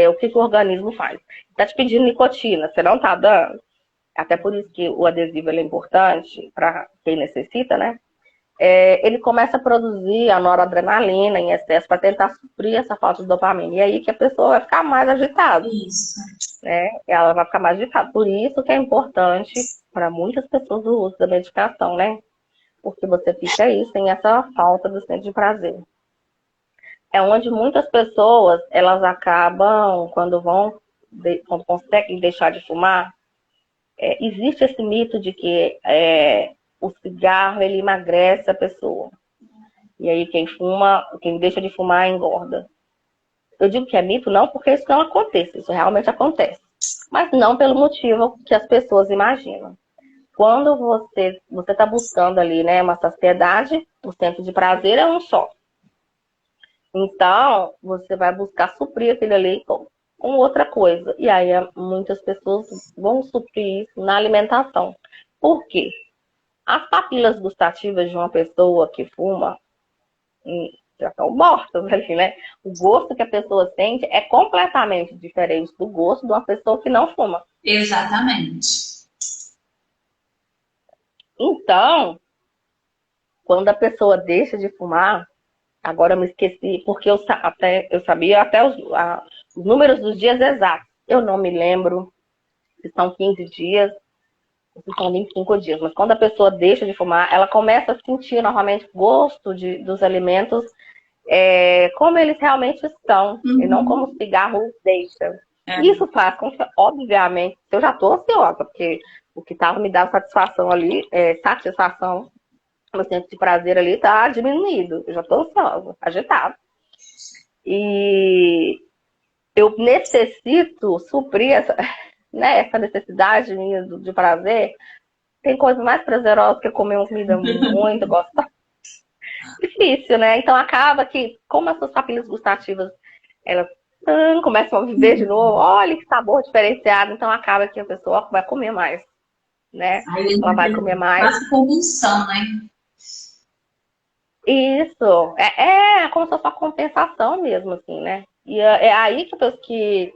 o que o organismo faz? Está te pedindo nicotina, você não está dando. Até por isso que o adesivo é importante para quem necessita, né? Ele começa a produzir a noradrenalina em excesso para tentar suprir essa falta de dopamina. E aí que a pessoa vai ficar mais agitada. Isso. Né? Ela vai ficar mais agitada. Por isso que é importante para muitas pessoas o uso da medicação, né? Porque você fica aí sem essa falta do centro de prazer. É onde muitas pessoas, elas acabam, quando conseguem deixar de fumar, existe esse mito de que o cigarro, ele emagrece a pessoa. E aí quem deixa de fumar, engorda. Eu digo que é mito não porque isso não acontece, isso realmente acontece. Mas não pelo motivo que as pessoas imaginam. Quando você está buscando ali, né, uma saciedade, o centro de prazer é um só. Então, você vai buscar suprir aquele ali com outra coisa. E aí muitas pessoas vão suprir isso na alimentação. Por quê? As papilas gustativas de uma pessoa que fuma já estão mortas ali, né? O gosto que a pessoa sente é completamente diferente do gosto de uma pessoa que não fuma. Exatamente. Então, quando a pessoa deixa de fumar, agora eu me esqueci, porque eu sabia até os números dos dias exatos. Eu não me lembro se são 15 dias, se são 25 dias. Mas quando a pessoa deixa de fumar, ela começa a sentir novamente o gosto dos alimentos como eles realmente estão, e não como o cigarro deixa. Isso faz com que, obviamente, eu já estou ansiosa, porque o que estava me dando satisfação ali, satisfação no centro de prazer ali, está diminuído. Eu já estou ansiosa, agitada. E eu necessito suprir essa necessidade minha de prazer. Tem coisa mais prazerosa que comer uma comida muito gostosa. difícil, né? Então acaba que, como as suas papilas gustativas, elas começam a viver de novo, olha que sabor diferenciado, então acaba que a pessoa vai comer mais, né? Aí Ela vai comer mais. quase compulsão, né? Isso, é como se fosse uma compensação mesmo, assim, né? E é aí que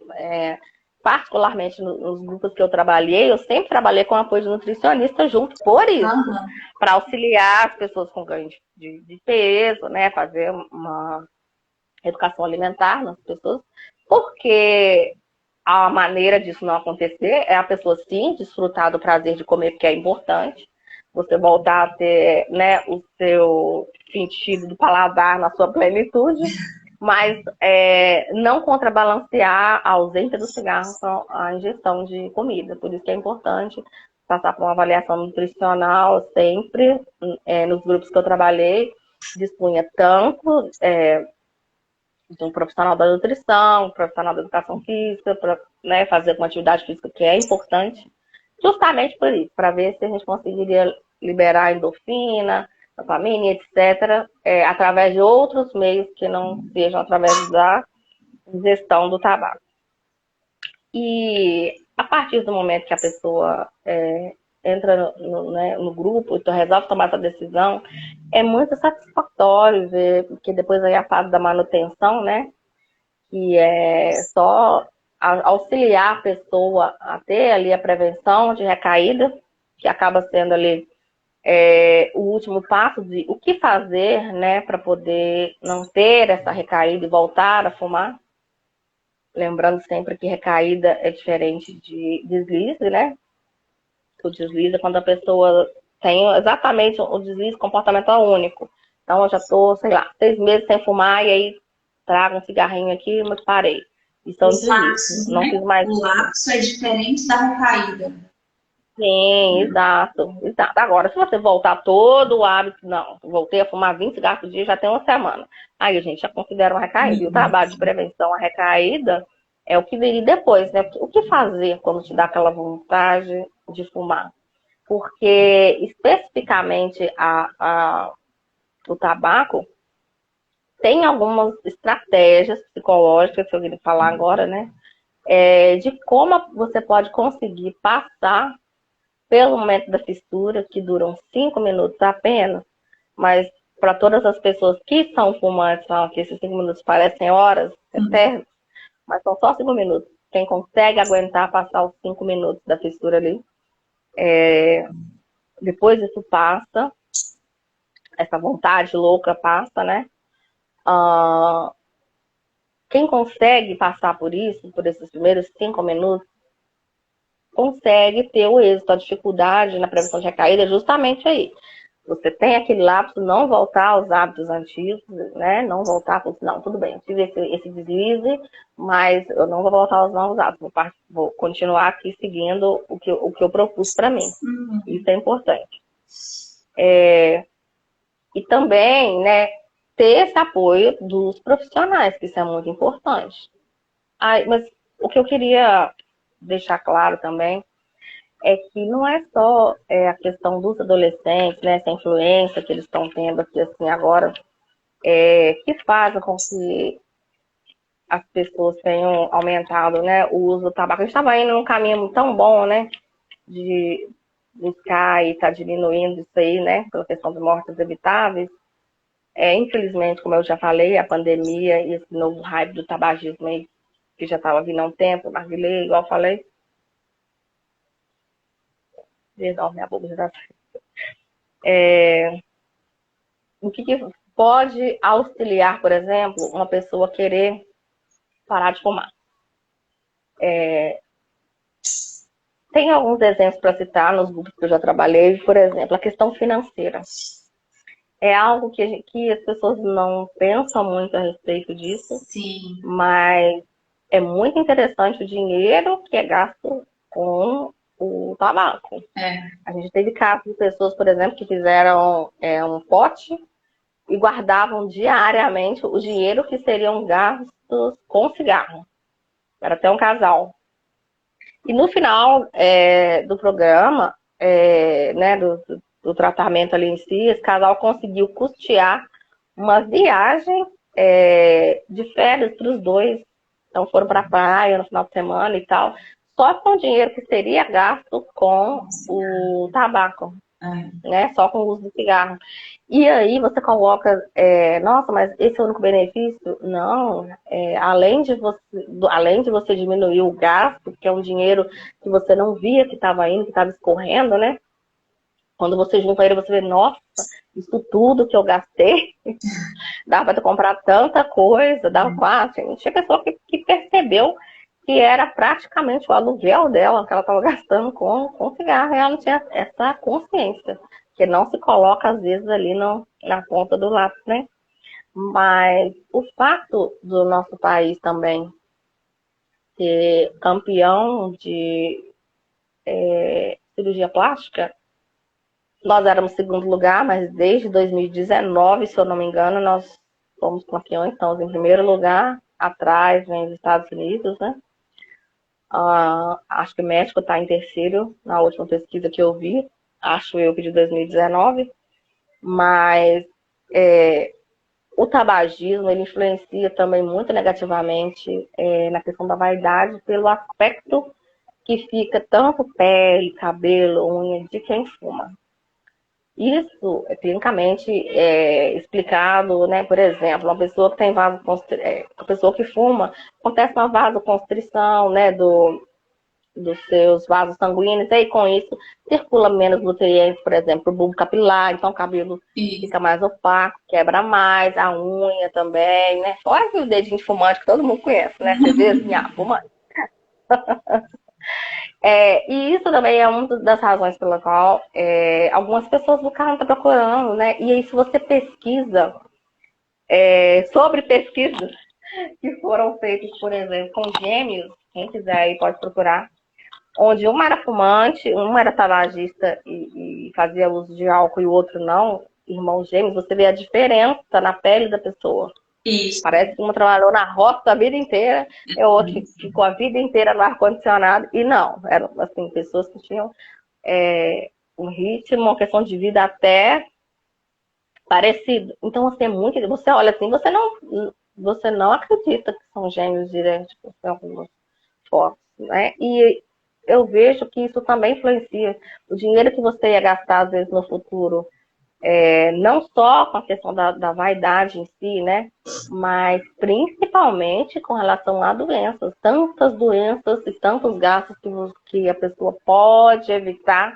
particularmente nos grupos que eu trabalhei, eu sempre trabalhei com apoio de nutricionista junto, por isso, Aham. para auxiliar as pessoas com ganho de peso, né? Fazer uma educação alimentar nas pessoas, porque a maneira disso não acontecer é a pessoa, sim, desfrutar do prazer de comer, porque é importante. Você voltar a ter, né, o seu sentido do paladar na sua plenitude, mas não contrabalancear a ausência do cigarro com a ingestão de comida. Por isso que é importante passar por uma avaliação nutricional sempre. Nos grupos que eu trabalhei, dispunha tanto de um profissional da nutrição, um profissional da educação física, para, né, fazer uma atividade física que é importante, justamente por isso, para ver se a gente conseguiria liberar endorfina, dopamina, etc., através de outros meios que não sejam através da ingestão do tabaco. E a partir do momento que a pessoa entra no grupo, então resolve tomar essa decisão, é muito satisfatório ver, porque depois aí a fase da manutenção, né, que é só auxiliar a pessoa a ter ali a prevenção de recaída, que acaba sendo ali o último passo de o que fazer, né, para poder não ter essa recaída e voltar a fumar. Lembrando sempre que recaída é diferente de deslize, né? O deslize é quando a pessoa tem exatamente o deslize comportamental único. Então, eu já estou, sei lá, 6 meses sem fumar e aí trago um cigarrinho aqui, mas parei. Isso é um Os deslize. lapsos, Não né? fiz mais. O lapso é diferente da recaída. Sim, exato, exato. Agora, se você voltar todo o hábito, não, voltei a fumar 20 cigarros por dia já tem uma semana. Aí a gente já considera uma recaída. E o trabalho de prevenção à recaída é o que viria depois, né? O que fazer quando te dá aquela vontade de fumar? Porque especificamente o tabaco tem algumas estratégias psicológicas, que eu queria falar agora, né? De como você pode conseguir passar pelo momento da fissura, que duram 5 minutos apenas, mas para todas as pessoas que são fumantes, falam que esses 5 minutos parecem horas eternas, mas são só 5 minutos. Quem consegue aguentar passar os 5 minutos da fissura ali, depois isso passa, essa vontade louca passa, né? Quem consegue passar por isso, por esses primeiros 5 minutos, consegue ter o êxito. A dificuldade na prevenção de recaída é justamente aí. Você tem aquele lapso, não voltar aos hábitos antigos, né? Não voltar, não, tudo bem, eu tive esse deslize, mas eu não vou voltar aos novos hábitos, vou continuar aqui seguindo o que eu propus para mim. Isso é importante. E também, né, ter esse apoio dos profissionais, que isso é muito importante. Mas o que eu queria deixar claro também é que não é só a questão dos adolescentes, né, essa influência que eles estão tendo aqui assim agora, que faz com que as pessoas tenham aumentado, né, o uso do tabaco. A gente estava indo num caminho tão bom, né, de buscar e estar diminuindo isso aí, né, pela questão de mortes evitáveis. Infelizmente, como eu já falei, a pandemia e esse novo hype do tabagismo aí, que já estava vindo há um tempo, narguilé, igual eu falei. Perdão, minha boca já está. O que pode auxiliar, por exemplo, uma pessoa querer parar de fumar? Tem alguns exemplos para citar nos grupos que eu já trabalhei, por exemplo, a questão financeira. É algo que as pessoas não pensam muito a respeito disso, Sim. mas é muito interessante o dinheiro que é gasto com o tabaco. A gente teve casos de pessoas, por exemplo, que fizeram um pote e guardavam diariamente o dinheiro que seriam gastos com cigarro. Era até um casal. E no final do programa, né, do tratamento ali em si, esse casal conseguiu custear uma viagem de férias para os dois. Então foram para a praia no final de semana e tal, só com o dinheiro que seria gasto com o tabaco, né? Só com o uso do cigarro. E aí você coloca, nossa, mas esse é o único benefício? Não, além de você diminuir o gasto, que é um dinheiro que você não via que estava indo, que estava escorrendo, né? Quando você junta ele, você vê, nossa, isso tudo que eu gastei, dava para comprar tanta coisa, dava quase. Tinha pessoa que percebeu que era praticamente o aluguel dela, que ela estava gastando com cigarro, e ela não tinha essa consciência, que não se coloca, às vezes, ali na ponta do lápis, né? Mas o fato do nosso país também ser campeão de cirurgia plástica, nós éramos segundo lugar, mas desde 2019, se eu não me engano, nós fomos campeões, estamos em primeiro lugar, atrás vem os Estados Unidos, né? Acho que o México está em terceiro, na última pesquisa que eu vi, acho eu que de 2019, mas o tabagismo ele influencia também muito negativamente na questão da vaidade pelo aspecto que fica tanto pele, cabelo, unha de quem fuma. Isso é clinicamente explicado, né? Por exemplo, uma pessoa que tem uma pessoa que fuma, acontece uma vasoconstrição, né, dos seus vasos sanguíneos, e aí com isso circula menos nutrientes, por exemplo, o bulbo capilar, então o cabelo fica mais opaco, quebra mais, a unha também, né? Fora que o dedinho de fumante que todo mundo conhece, né? Você vê assim, fumante. E isso também é uma das razões pela qual algumas pessoas do carro estão procurando, né? E aí, se você pesquisa sobre pesquisas que foram feitas, por exemplo, com gêmeos, quem quiser aí pode procurar, onde um era fumante, um era tabagista e fazia uso de álcool e o outro não, irmãos gêmeos, você vê a diferença na pele da pessoa. Isso. Parece que uma trabalhou na roça a vida inteira, e o outro ficou a vida inteira no ar-condicionado. E não, eram assim, pessoas que tinham um ritmo, uma questão de vida até parecido. Então, assim, você olha assim, você não acredita que são gêmeos idênticos em algumas fotos, né? E eu vejo que isso também influencia o dinheiro que você ia gastar, às vezes, no futuro, não só com a questão da vaidade em si, né? Mas principalmente com relação a doenças. Tantas doenças e tantos gastos que a pessoa pode evitar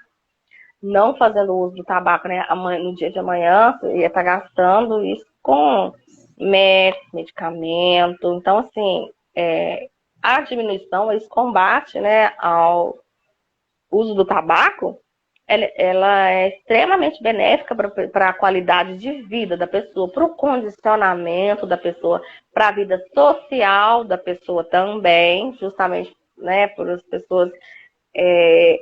não fazendo uso do tabaco, né? No dia de amanhã, você ia estar gastando isso com medicamento. Então, assim, a diminuição, esse combate, né, ao uso do tabaco, ela é extremamente benéfica para a qualidade de vida da pessoa, para o condicionamento da pessoa, para a vida social da pessoa também, justamente, né, por as pessoas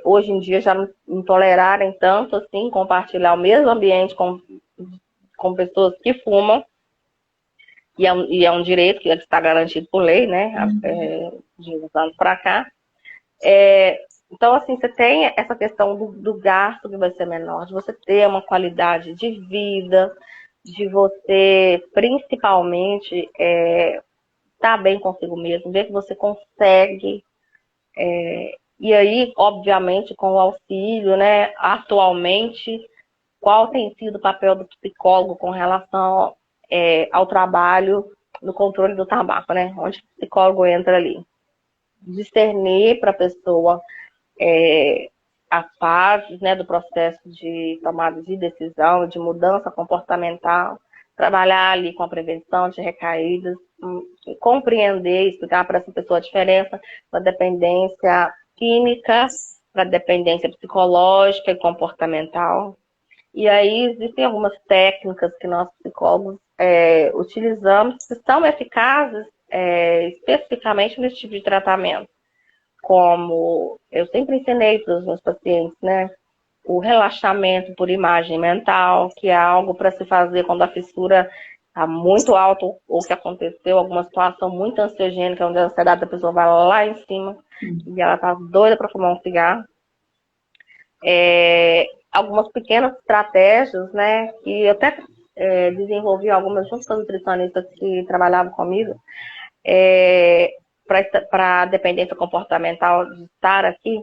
hoje em dia já não tolerarem tanto assim compartilhar o mesmo ambiente com pessoas que fumam, e é um direito que está garantido por lei, né, de uns anos para cá. Então, assim, você tem essa questão do gasto que vai ser menor, de você ter uma qualidade de vida, de você, principalmente, estar bem consigo mesmo, ver que você consegue. E aí, obviamente, com o auxílio, né, atualmente, qual tem sido o papel do psicólogo com relação ao trabalho no controle do tabaco, né? Onde o psicólogo entra ali? Discernir para a pessoa as fases, né, do processo de tomada de decisão, de mudança comportamental, trabalhar ali com a prevenção de recaídas, compreender, explicar para essa pessoa a diferença da dependência química para a dependência psicológica e comportamental. E aí existem algumas técnicas que nós psicólogos utilizamos que são eficazes especificamente nesse tipo de tratamento. Como eu sempre ensinei para os meus pacientes, né? O relaxamento por imagem mental, que é algo para se fazer quando a fissura está muito alta ou que aconteceu alguma situação muito ansiogênica, onde a ansiedade da pessoa vai lá em cima e ela está doida para fumar um cigarro. Algumas pequenas estratégias, né? Que até desenvolvi algumas junto com as nutricionistas que trabalhavam comigo, para dependência comportamental de estar aqui,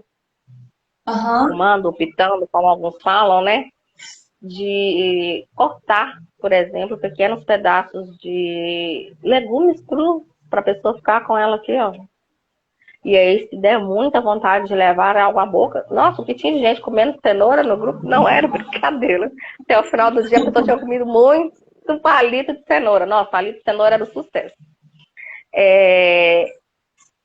Aham. fumando, pitando, como alguns falam, né? De cortar, por exemplo, pequenos pedaços de legumes crus para a pessoa ficar com ela aqui, ó. E aí, se der muita vontade de levar algo à boca, nossa, o que tinha de gente comendo cenoura no grupo não era brincadeira. Até o final do dia, a pessoa tinha comido muito palito de cenoura. Nossa, palito de cenoura era um sucesso.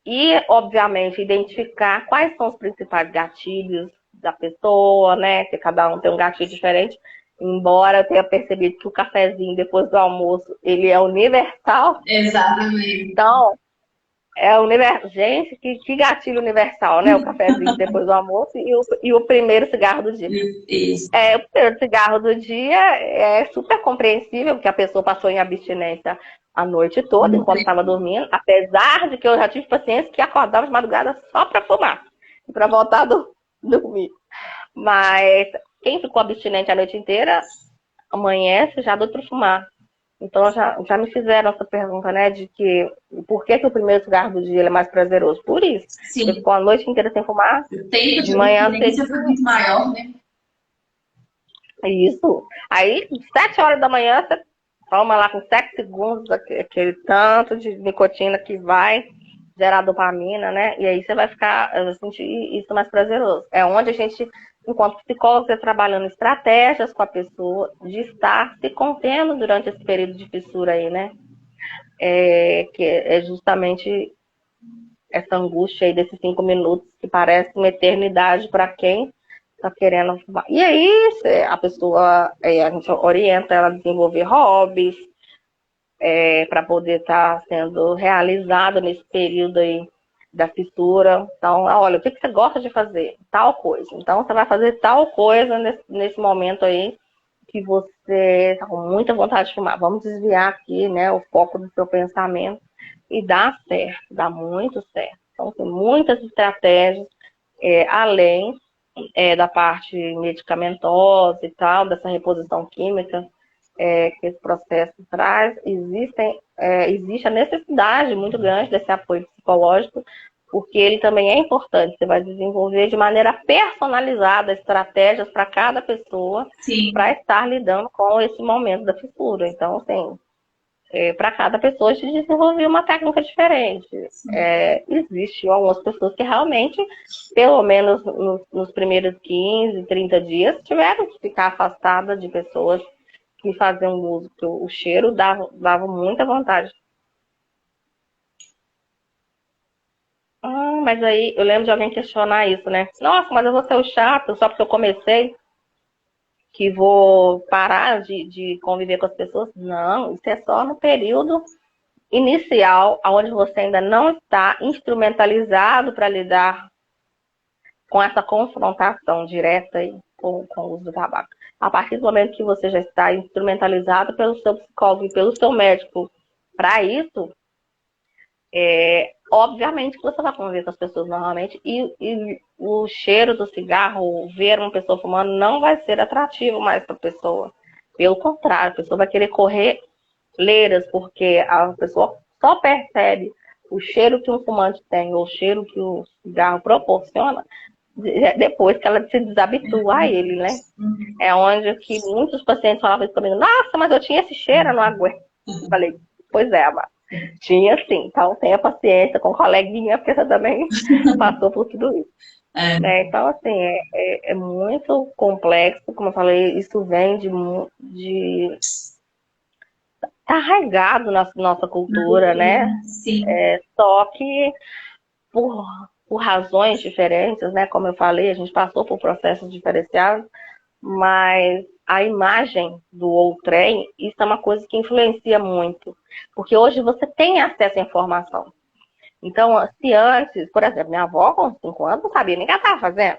E, obviamente, identificar quais são os principais gatilhos da pessoa, né? Que cada um tem um gatilho diferente. Embora eu tenha percebido que o cafezinho depois do almoço, ele é universal. Exatamente. Então, gente, que gatilho universal, né? O cafezinho depois do almoço e o primeiro cigarro do dia. Isso. O primeiro cigarro do dia é super compreensível, porque a pessoa passou em abstinência a noite toda, enquanto estava dormindo, apesar de que eu já tive pacientes que acordavam de madrugada só para fumar, para voltar a dormir. Mas quem ficou abstinente a noite inteira, amanhece já doido para fumar. Então já me fizeram essa pergunta, né, de que por que o primeiro cigarro do dia é mais prazeroso? Por isso. Sim. Você ficou a noite inteira sem fumar, O tempo de manhã você foi muito maior, né? Isso. Aí, 7 horas da manhã, você toma lá com 7 segundos aquele tanto de nicotina que vai gerar dopamina, né? E aí você vai sentir isso mais prazeroso. É onde a gente, enquanto psicólogo, está trabalhando estratégias com a pessoa de estar se contendo durante esse período de fissura aí, né? Que é justamente essa angústia aí desses 5 minutos que parece uma eternidade para quem tá querendo fumar. E aí, a pessoa, a gente orienta ela a desenvolver hobbies, para poder estar sendo realizada nesse período aí da fissura. Então, olha, o que você gosta de fazer? Tal coisa. Então, você vai fazer tal coisa nesse momento aí que você está com muita vontade de fumar. Vamos desviar aqui, né, o foco do seu pensamento e dá certo, dá muito certo. Então, tem muitas estratégias, além da parte medicamentosa e tal, dessa reposição química que esse processo traz, existe a necessidade muito grande desse apoio psicológico, porque ele também é importante. Você vai desenvolver de maneira personalizada estratégias para cada pessoa para estar lidando com esse momento da fissura. Então, assim, para cada pessoa a gente desenvolveu uma técnica diferente. Existem algumas pessoas que realmente, pelo menos nos primeiros 15, 30 dias, tiveram que ficar afastadas de pessoas que faziam uso, porque o cheiro dava muita vontade. Mas aí eu lembro de alguém questionar isso, né? Nossa, mas eu vou ser o chato só porque eu comecei, que vou parar de conviver com as pessoas. Não, isso é só no período inicial, onde você ainda não está instrumentalizado para lidar com essa confrontação direta aí com o uso do tabaco. A partir do momento que você já está instrumentalizado pelo seu psicólogo e pelo seu médico para isso, obviamente que você vai conviver com as pessoas normalmente e o cheiro do cigarro, ver uma pessoa fumando, não vai ser atrativo mais para a pessoa. Pelo contrário, a pessoa vai querer correr leiras, porque a pessoa só percebe o cheiro que um fumante tem, ou o cheiro que o cigarro proporciona, depois que ela se desabitua a ele, né? É onde que muitos pacientes falavam isso comigo, nossa, mas eu tinha esse cheiro, eu não aguento. Eu falei, pois é, Amar, tinha sim. Então tenha paciência com o coleguinha, porque você também passou por tudo isso. Então, assim, é muito complexo, como eu falei, isso vem tá arraigado na nossa cultura, né? Sim. Só que por razões diferentes, né? Como eu falei, a gente passou por processos diferenciados, mas a imagem do outrem, isso é uma coisa que influencia muito. Porque hoje você tem acesso à informação. Então, se antes, por exemplo, minha avó com 5 anos não sabia nem o que ela estava fazendo.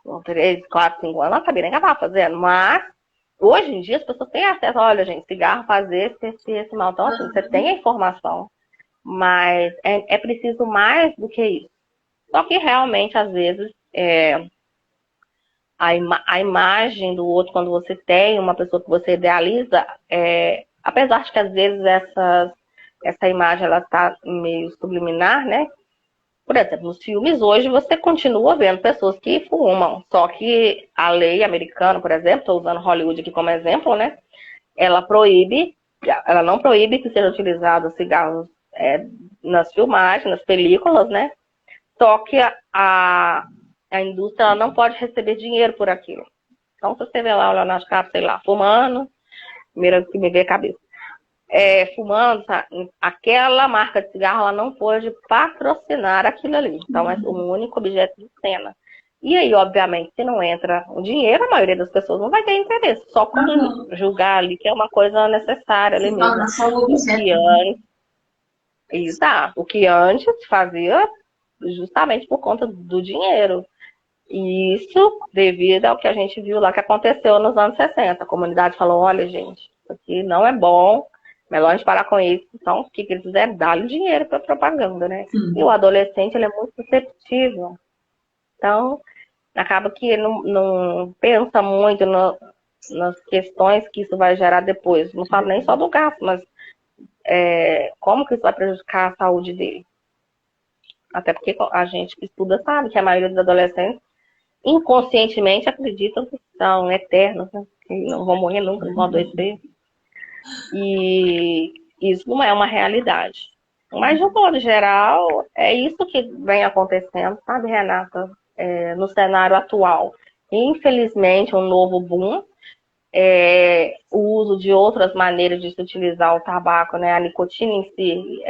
Com 3, 4, 5 anos, não sabia nem o que ela estava fazendo. Mas, hoje em dia, as pessoas têm acesso. Olha, gente, cigarro faz esse mal. Então, assim, você tem a informação. Mas é preciso mais do que isso. Só que realmente, às vezes, a imagem do outro, quando você tem uma pessoa que você idealiza, apesar de que às vezes essa imagem ela está meio subliminar, né? Por exemplo, nos filmes hoje você continua vendo pessoas que fumam, só que a lei americana, por exemplo, estou usando Hollywood aqui como exemplo, né? Ela não proíbe que sejam utilizados cigarros nas filmagens, nas películas, né? Só que a indústria ela não pode receber dinheiro por aquilo. Então, se você vê lá o Leonardo DiCaprio, sei lá, fumando, primeiro que me vê a cabeça, fumando, aquela marca de cigarro ela não pode patrocinar aquilo ali. Então, é o único objeto de cena. E aí, obviamente, se não entra o dinheiro, a maioria das pessoas não vai ter interesse. Só quando julgar ali que é uma coisa necessária ali mesmo. O que antes fazia justamente por conta do dinheiro. E isso devido ao que a gente viu lá que aconteceu nos anos 60. A comunidade falou, olha, gente, isso aqui não é bom, melhor a gente parar com isso. Então, o que eles fizeram? Dar-lhe dinheiro para propaganda, né? E o adolescente, ele é muito susceptível. Então, acaba que ele não pensa muito nas questões que isso vai gerar depois. Não falo nem só do gasto, mas como que isso vai prejudicar a saúde dele. Até porque a gente que estuda sabe que a maioria dos adolescentes inconscientemente acreditam que são eternos, né? Que não vão morrer nunca, não vão adoecer. E isso não é uma realidade. Mas, de um modo geral, é isso que vem acontecendo, sabe, Renata? No cenário atual. Infelizmente, um novo boom, o uso de outras maneiras de se utilizar o tabaco, né? A nicotina em si,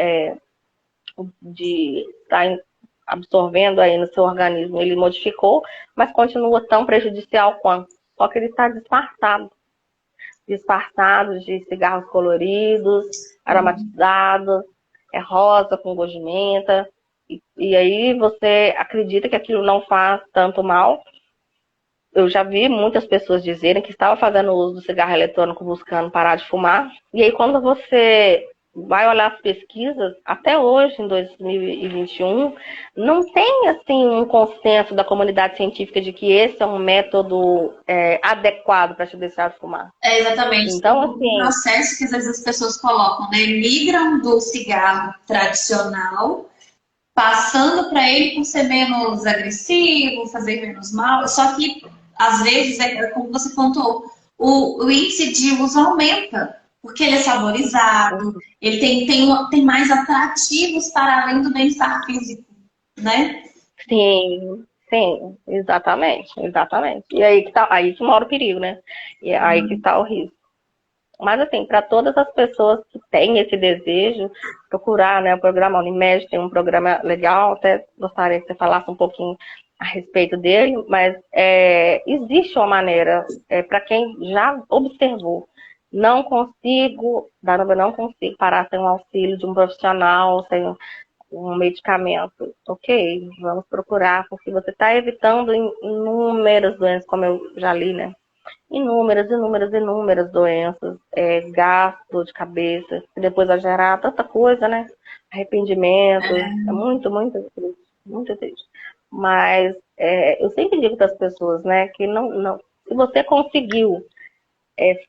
de estar absorvendo aí no seu organismo, ele modificou, mas continua tão prejudicial quanto. Só que ele está disfarçado de cigarros coloridos, aromatizados, rosa com gosto de menta, e aí você acredita que aquilo não faz tanto mal. Eu já vi muitas pessoas dizerem que estavam fazendo uso do cigarro eletrônico buscando parar de fumar, e aí quando você vai olhar as pesquisas, até hoje, em 2021, não tem assim um consenso da comunidade científica de que esse é um método adequado para te deixar de fumar. Exatamente. Então, assim, o processo que às vezes as pessoas colocam, né? Migram do cigarro tradicional, passando para ele por ser menos agressivo, fazer menos mal. Só que, às vezes, como você contou, o índice de uso aumenta. Porque ele é saborizado, ele tem mais atrativos para além do bem-estar físico, né? Sim, exatamente. E aí que mora o perigo, né? E é aí que está o risco. Mas, assim, para todas as pessoas que têm esse desejo, procurar, né? O programa Unimed tem um programa legal, até gostaria que você falasse um pouquinho a respeito dele, mas existe uma maneira, para quem já observou, não consigo parar sem um auxílio de um profissional, sem um medicamento. Ok, vamos procurar, porque você está evitando inúmeras doenças, como eu já li, né? Inúmeras doenças, gasto de cabeça, que depois vai gerar tanta coisa, né? Arrependimento, é muito, muito triste. Mas eu sempre digo para as pessoas, né, que não, se você conseguiu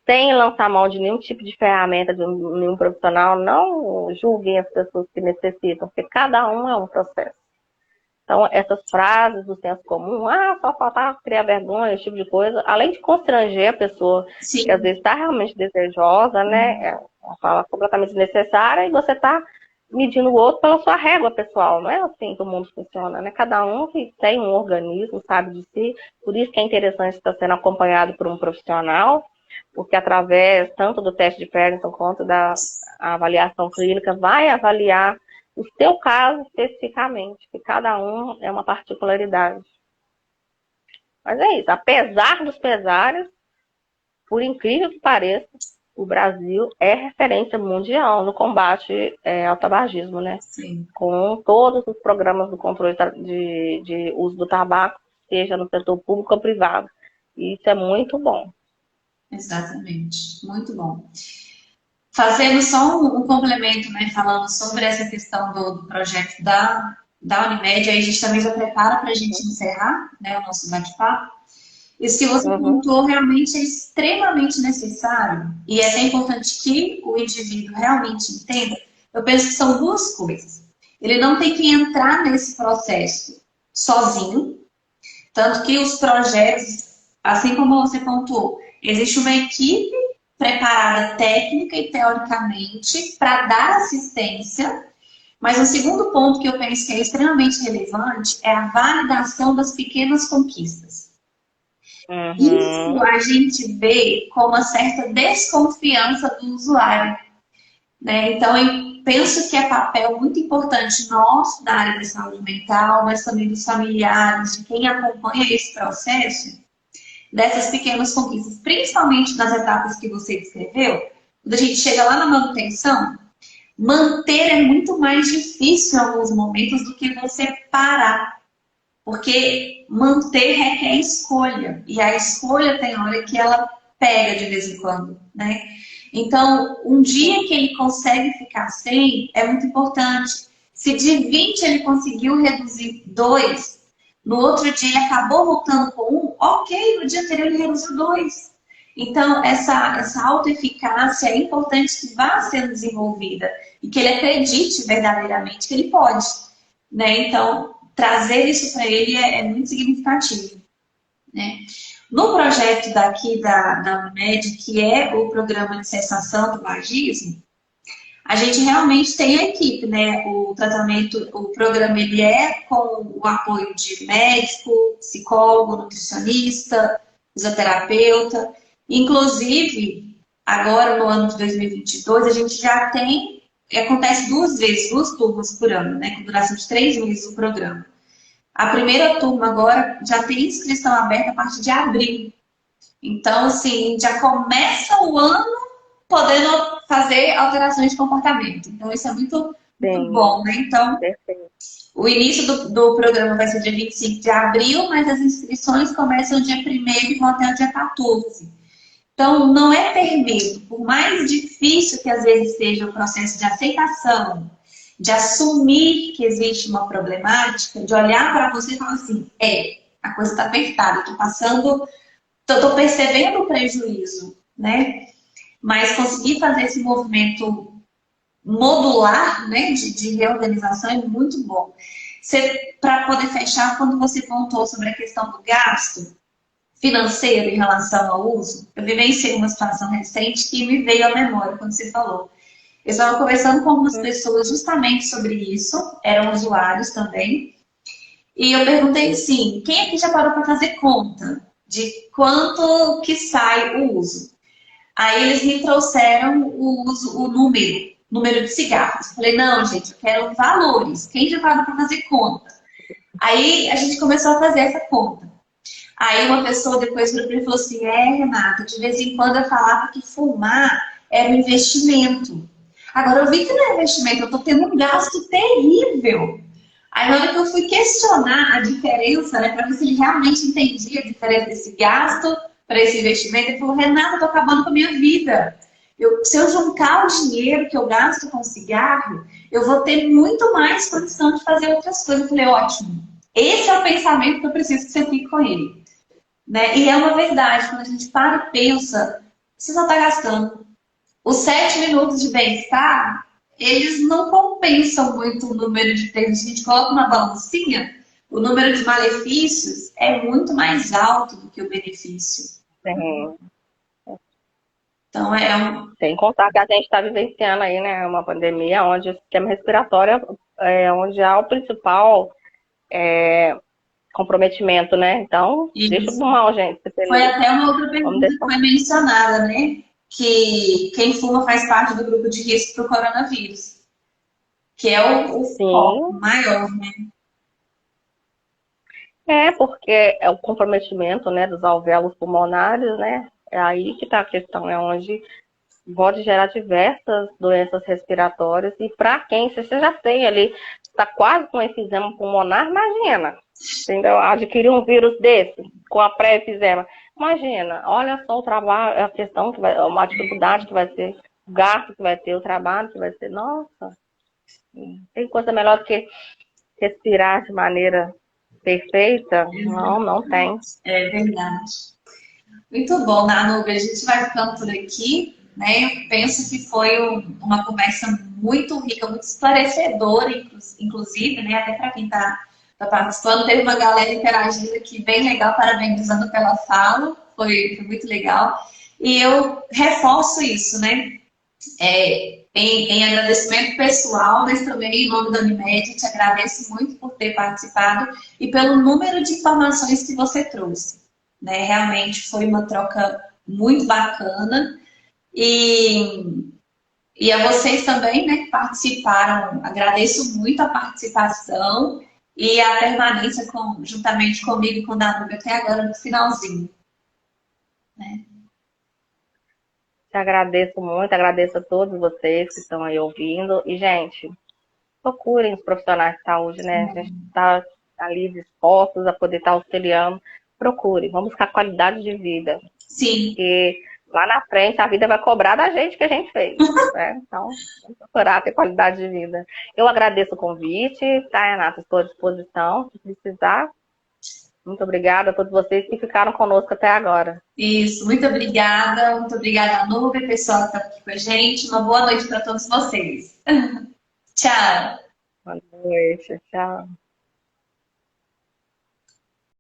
sem lançar mão de nenhum tipo de ferramenta, de nenhum profissional, não julguem as pessoas que necessitam, porque cada um é um processo. Então, essas frases do senso comum, só faltar criar vergonha, esse tipo de coisa, além de constranger a pessoa, Sim. que às vezes está realmente desejosa, né? É uma fala completamente desnecessária, e você está medindo o outro pela sua régua pessoal. Não é assim que o mundo funciona, né? Cada um que tem um organismo, sabe de si, por isso que é interessante estar sendo acompanhado por um profissional, porque através tanto do teste de Ferguson quanto da avaliação clínica, vai avaliar o seu caso especificamente, que cada um é uma particularidade. Mas é isso, apesar dos pesares, por incrível que pareça, o Brasil é referência mundial no combate ao tabagismo, né? Sim. Com todos os programas do controle de uso do tabaco, seja no setor público ou privado. E isso é muito bom. Exatamente, muito bom. Fazendo só um complemento, né, falando sobre essa questão do projeto da Unimed, aí a gente também já prepara para a gente encerrar, né, o nosso bate-papo. Isso que você pontuou realmente é extremamente necessário e é até importante que o indivíduo realmente entenda. Eu penso que são duas coisas. Ele não tem que entrar nesse processo sozinho, tanto que os projetos, assim como você pontuou, existe uma equipe preparada técnica e teoricamente para dar assistência, mas o segundo ponto que eu penso que é extremamente relevante é a validação das pequenas conquistas. Isso a gente vê com uma certa desconfiança do usuário, né? Então, eu penso que é papel muito importante nosso, da área da saúde mental, mas também dos familiares, de quem acompanha esse processo, dessas pequenas conquistas, principalmente nas etapas que você descreveu. Quando a gente chega lá na manutenção, manter é muito mais difícil em alguns momentos do que você parar. Porque manter requer escolha. E a escolha tem hora que ela pega de vez em quando, né? Então, um dia que ele consegue ficar sem, é muito importante. Se de 20 ele conseguiu reduzir 2, no outro dia ele acabou voltando com 1, ok, no dia anterior ele reduziu 2. Então, essa autoeficácia é importante que vá sendo desenvolvida e que ele acredite verdadeiramente que ele pode, né? Então, trazer isso para ele é muito significativo, né? No projeto daqui da Unimed, que é o programa de cessação do vagismo, a gente realmente tem a equipe, né? O tratamento, o programa ele é com o apoio de médico, psicólogo, nutricionista, fisioterapeuta. Inclusive, agora no ano de 2022, a gente já tem, acontece 2 vezes, 2 turmas por ano, né? Com duração de 3 meses o programa. A primeira turma agora já tem inscrição aberta a partir de abril. Então, assim, já começa o ano podendo fazer alterações de comportamento. Então, isso é muito, muito bom, né? Então, o início do programa vai ser dia 25 de abril, mas as inscrições começam dia 1º e vão até o dia 14. Então, não é ter medo. Por mais difícil que às vezes seja o processo de aceitação, de assumir que existe uma problemática, de olhar para você e falar assim, a coisa está apertada, estou percebendo o prejuízo, né? Mas conseguir fazer esse movimento modular, né, de reorganização é muito bom. Para poder fechar, quando você pontuou sobre a questão do gasto financeiro em relação ao uso, eu vivenciei uma situação recente que me veio à memória quando você falou. Eu estava conversando com algumas pessoas justamente sobre isso, eram usuários também, e eu perguntei assim, quem aqui já parou para fazer conta de quanto que sai o uso? Aí eles me trouxeram o número de cigarros. Eu falei, não, gente, eu quero valores. Quem já parou para fazer conta? Aí a gente começou a fazer essa conta. Aí uma pessoa depois me falou assim, Renata, de vez em quando eu falava que fumar era um investimento. Agora eu vi que não é investimento, eu estou tendo um gasto terrível. Aí na hora que eu fui questionar a diferença, né, para ver se ele realmente entendia a diferença desse gasto para esse investimento, ele falou, Renata, eu estou acabando com a minha vida. Se eu juntar o dinheiro que eu gasto com cigarro, eu vou ter muito mais condição de fazer outras coisas. Eu falei, ótimo. Esse é o pensamento que eu preciso que você fique com ele. Né? E é uma verdade, quando a gente para e pensa, você só está gastando. Os 7 minutos de bem-estar, eles não compensam muito o número de termos. Se a gente coloca uma balancinha, o número de malefícios é muito mais alto do que o benefício. Sim. Então, Sem contar que a gente está vivenciando aí, né, uma pandemia onde o sistema respiratório onde há o principal comprometimento, né? Então, isso. deixa o mal, gente. Foi até uma outra pergunta que foi mencionada, né? Que quem fuma faz parte do grupo de risco para o coronavírus. Que é o foco maior, né? Porque é o comprometimento, né, dos alvéolos pulmonares, né? É aí que está a questão, é onde pode gerar diversas doenças respiratórias. E para quem, se você já tem ali, está quase com efizema pulmonar, imagina, entendeu? Adquirir um vírus desse, com a pré-efizema. Imagina, olha só o trabalho, a questão que vai, uma dificuldade que vai ser, o gasto que vai ter, o trabalho que vai ser. Nossa, tem coisa melhor do que respirar de maneira perfeita? Não, não tem. É verdade. Muito bom, Nanuga. A gente vai ficando por aqui, né? Eu penso que foi uma conversa muito rica, muito esclarecedora, inclusive, né? Até para quem está participando. Teve uma galera interagindo aqui, bem legal, parabenizando pela fala. Foi muito legal. E eu reforço isso, né? Em agradecimento pessoal, mas também em nome da Unimed, te agradeço muito por ter participado e pelo número de informações que você trouxe. Né? Realmente foi uma troca muito bacana. E a vocês também, né, que participaram, agradeço muito a participação e a permanência juntamente comigo e com o Danube até agora no finalzinho. Né? Te agradeço muito, agradeço a todos vocês que estão aí ouvindo. E, gente, procurem os profissionais de saúde, né? A gente está ali dispostos a poder estar auxiliando. Procurem, vamos buscar qualidade de vida. Sim. E lá na frente a vida vai cobrar da gente que a gente fez. Né? Então, vamos procurar ter qualidade de vida. Eu agradeço o convite, tá, Renata? Estou à disposição, se precisar. Muito obrigada a todos vocês que ficaram conosco até agora. Isso, muito obrigada, Nube, pessoal que está aqui com a gente. Uma boa noite para todos vocês. Tchau. Boa noite, tchau.